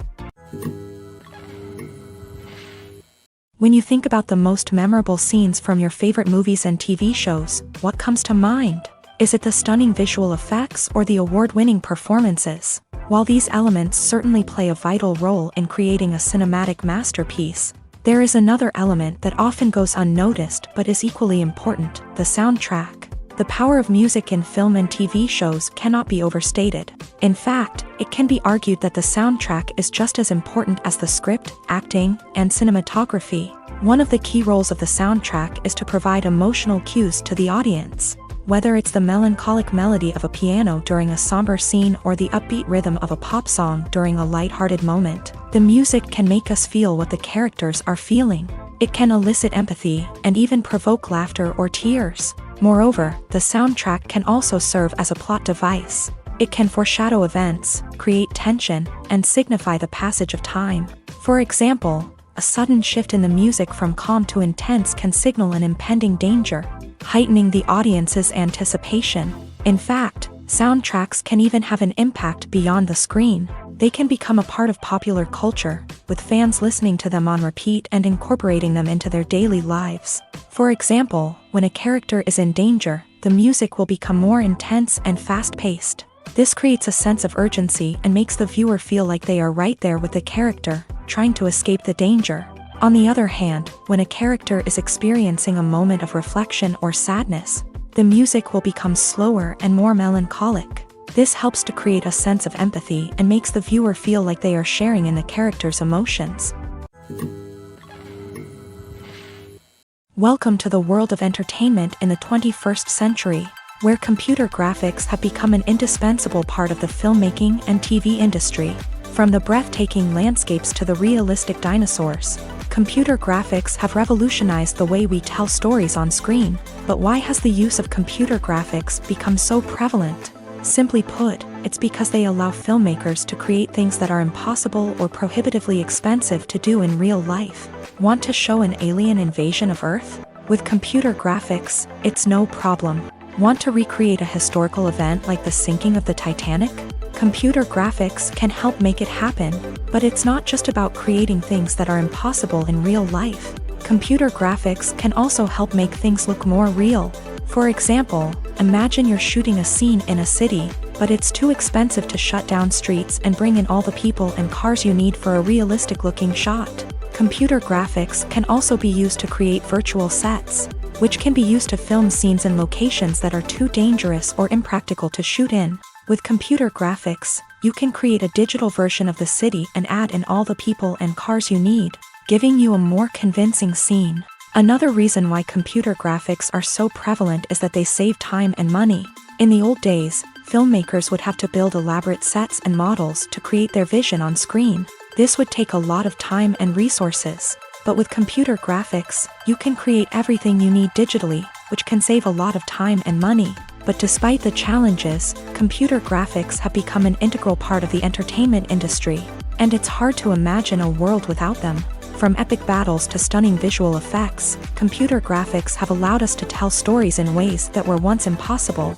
When you think about the most memorable scenes from your favorite movies and TV shows, what comes to mind? Is it the stunning visual effects or the award-winning performances? While these elements certainly play a vital role in creating a cinematic masterpiece, there is another element that often goes unnoticed but is equally important: the soundtrack. The power of music in film and TV shows cannot be overstated. In fact, it can be argued that the soundtrack is just as important as the script, acting, and cinematography. One of the key roles of the soundtrack is to provide emotional cues to the audience. Whether it's the melancholic melody of a piano during a somber scene or the upbeat rhythm of a pop song during a lighthearted moment, the music can make us feel what the characters are feeling. It can elicit empathy and even provoke laughter or tears. Moreover, the soundtrack can also serve as a plot device. It can foreshadow events, create tension, and signify the passage of time. For example, a sudden shift in the music from calm to intense can signal an impending danger, heightening the audience's anticipation. In fact, soundtracks can even have an impact beyond the screen. They can become a part of popular culture, with fans listening to them on repeat and incorporating them into their daily lives. For example, when a character is in danger, the music will become more intense and fast-paced. This creates a sense of urgency and makes the viewer feel like they are right there with the character, trying to escape the danger. On the other hand, when a character is experiencing a moment of reflection or sadness, the music will become slower and more melancholic. This helps to create a sense of empathy and makes the viewer feel like they are sharing in the character's emotions. Welcome to the world of entertainment in the 21st century, where computer graphics have become an indispensable part of the filmmaking and TV industry. From the breathtaking landscapes to the realistic dinosaurs, computer graphics have revolutionized the way we tell stories on screen. But why has the use of computer graphics become so prevalent? Simply put, it's because they allow filmmakers to create things that are impossible or prohibitively expensive to do in real life. Want to show an alien invasion of Earth? With computer graphics, it's no problem. Want to recreate a historical event like the sinking of the Titanic? Computer graphics can help make it happen, but it's not just about creating things that are impossible in real life. Computer graphics can also help make things look more real. For example, imagine you're shooting a scene in a city, but it's too expensive to shut down streets and bring in all the people and cars you need for a realistic-looking shot. Computer graphics can also be used to create virtual sets, which can be used to film scenes in locations that are too dangerous or impractical to shoot in. With computer graphics, you can create a digital version of the city and add in all the people and cars you need. giving you a more convincing scene. Another reason why computer graphics are so prevalent is that they save time and money. In the old days, filmmakers would have to build elaborate sets and models to create their vision on screen. This would take a lot of time and resources. But with computer graphics, you can create everything you need digitally, which can save a lot of time and money. But despite the challenges, computer graphics have become an integral part of the entertainment industry, and it's hard to imagine a world without them. From epic battles to stunning visual effects, computer graphics have allowed us to tell stories in ways that were once impossible.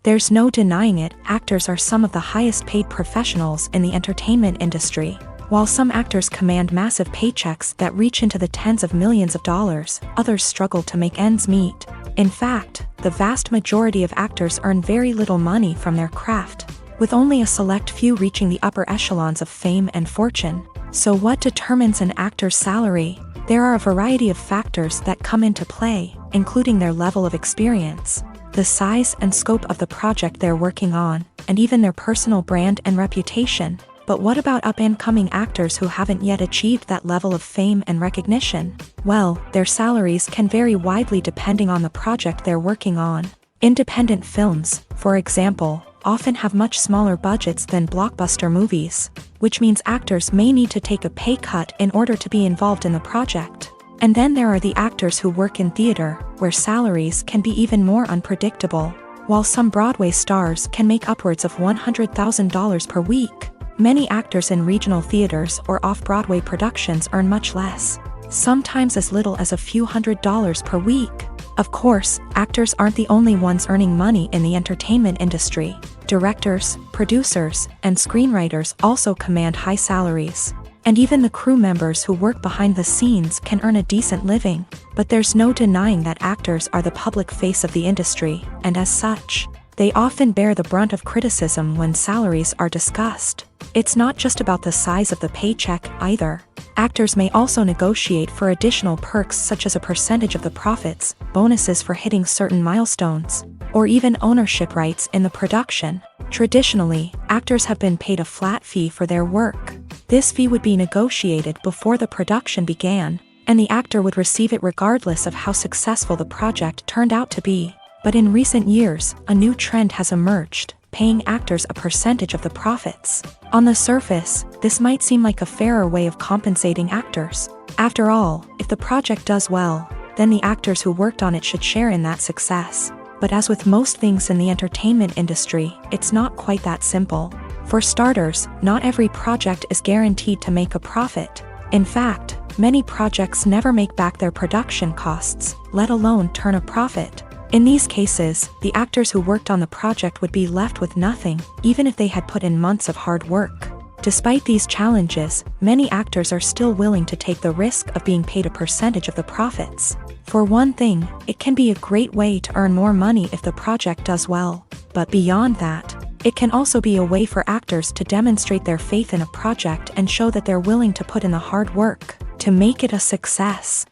There's no denying it, actors are some of the highest paid professionals in the entertainment industry. While some actors command massive paychecks that reach into the tens of millions of dollars, others struggle to make ends meet. In fact, the vast majority of actors earn very little money from their craft, with only a select few reaching the upper echelons of fame and fortune. So what determines an actor's salary? There are a variety of factors that come into play, including their level of experience, the size and scope of the project they're working on, and even their personal brand and reputation. But what about up-and-coming actors who haven't yet achieved that level of fame and recognition? Well, their salaries can vary widely depending on the project they're working on. Independent films, for example, often have much smaller budgets than blockbuster movies, which means actors may need to take a pay cut in order to be involved in the project. And then there are the actors who work in theater, where salaries can be even more unpredictable. While some Broadway stars can make upwards of $100,000 per week, many actors in regional theaters or off-Broadway productions earn much less, sometimes as little as a few $100s per week. Of course, actors aren't the only ones earning money in the entertainment industry. Directors, producers, and screenwriters also command high salaries. And even the crew members who work behind the scenes can earn a decent living. But there's no denying that actors are the public face of the industry, and as such, they often bear the brunt of criticism when salaries are discussed. It's not just about the size of the paycheck either. Actors may also negotiate for additional perks such as a percentage of the profits, bonuses for hitting certain milestones, or even ownership rights in the production. Traditionally, actors have been paid a flat fee for their work. This fee would be negotiated before the production began, and the actor would receive it regardless of how successful the project turned out to be. But in recent years, a new trend has emerged, paying actors a percentage of the profits. On the surface, this might seem like a fairer way of compensating actors. After all, if the project does well, then the actors who worked on it should share in that success. But as with most things in the entertainment industry, it's not quite that simple. For starters, not every project is guaranteed to make a profit. In fact, many projects never make back their production costs, let alone turn a profit. In these cases, the actors who worked on the project would be left with nothing, even if they had put in months of hard work. Despite these challenges, many actors are still willing to take the risk of being paid a percentage of the profits. For one thing, it can be a great way to earn more money if the project does well. But beyond that, it can also be a way for actors to demonstrate their faith in a project and show that they're willing to put in the hard work to make it a success.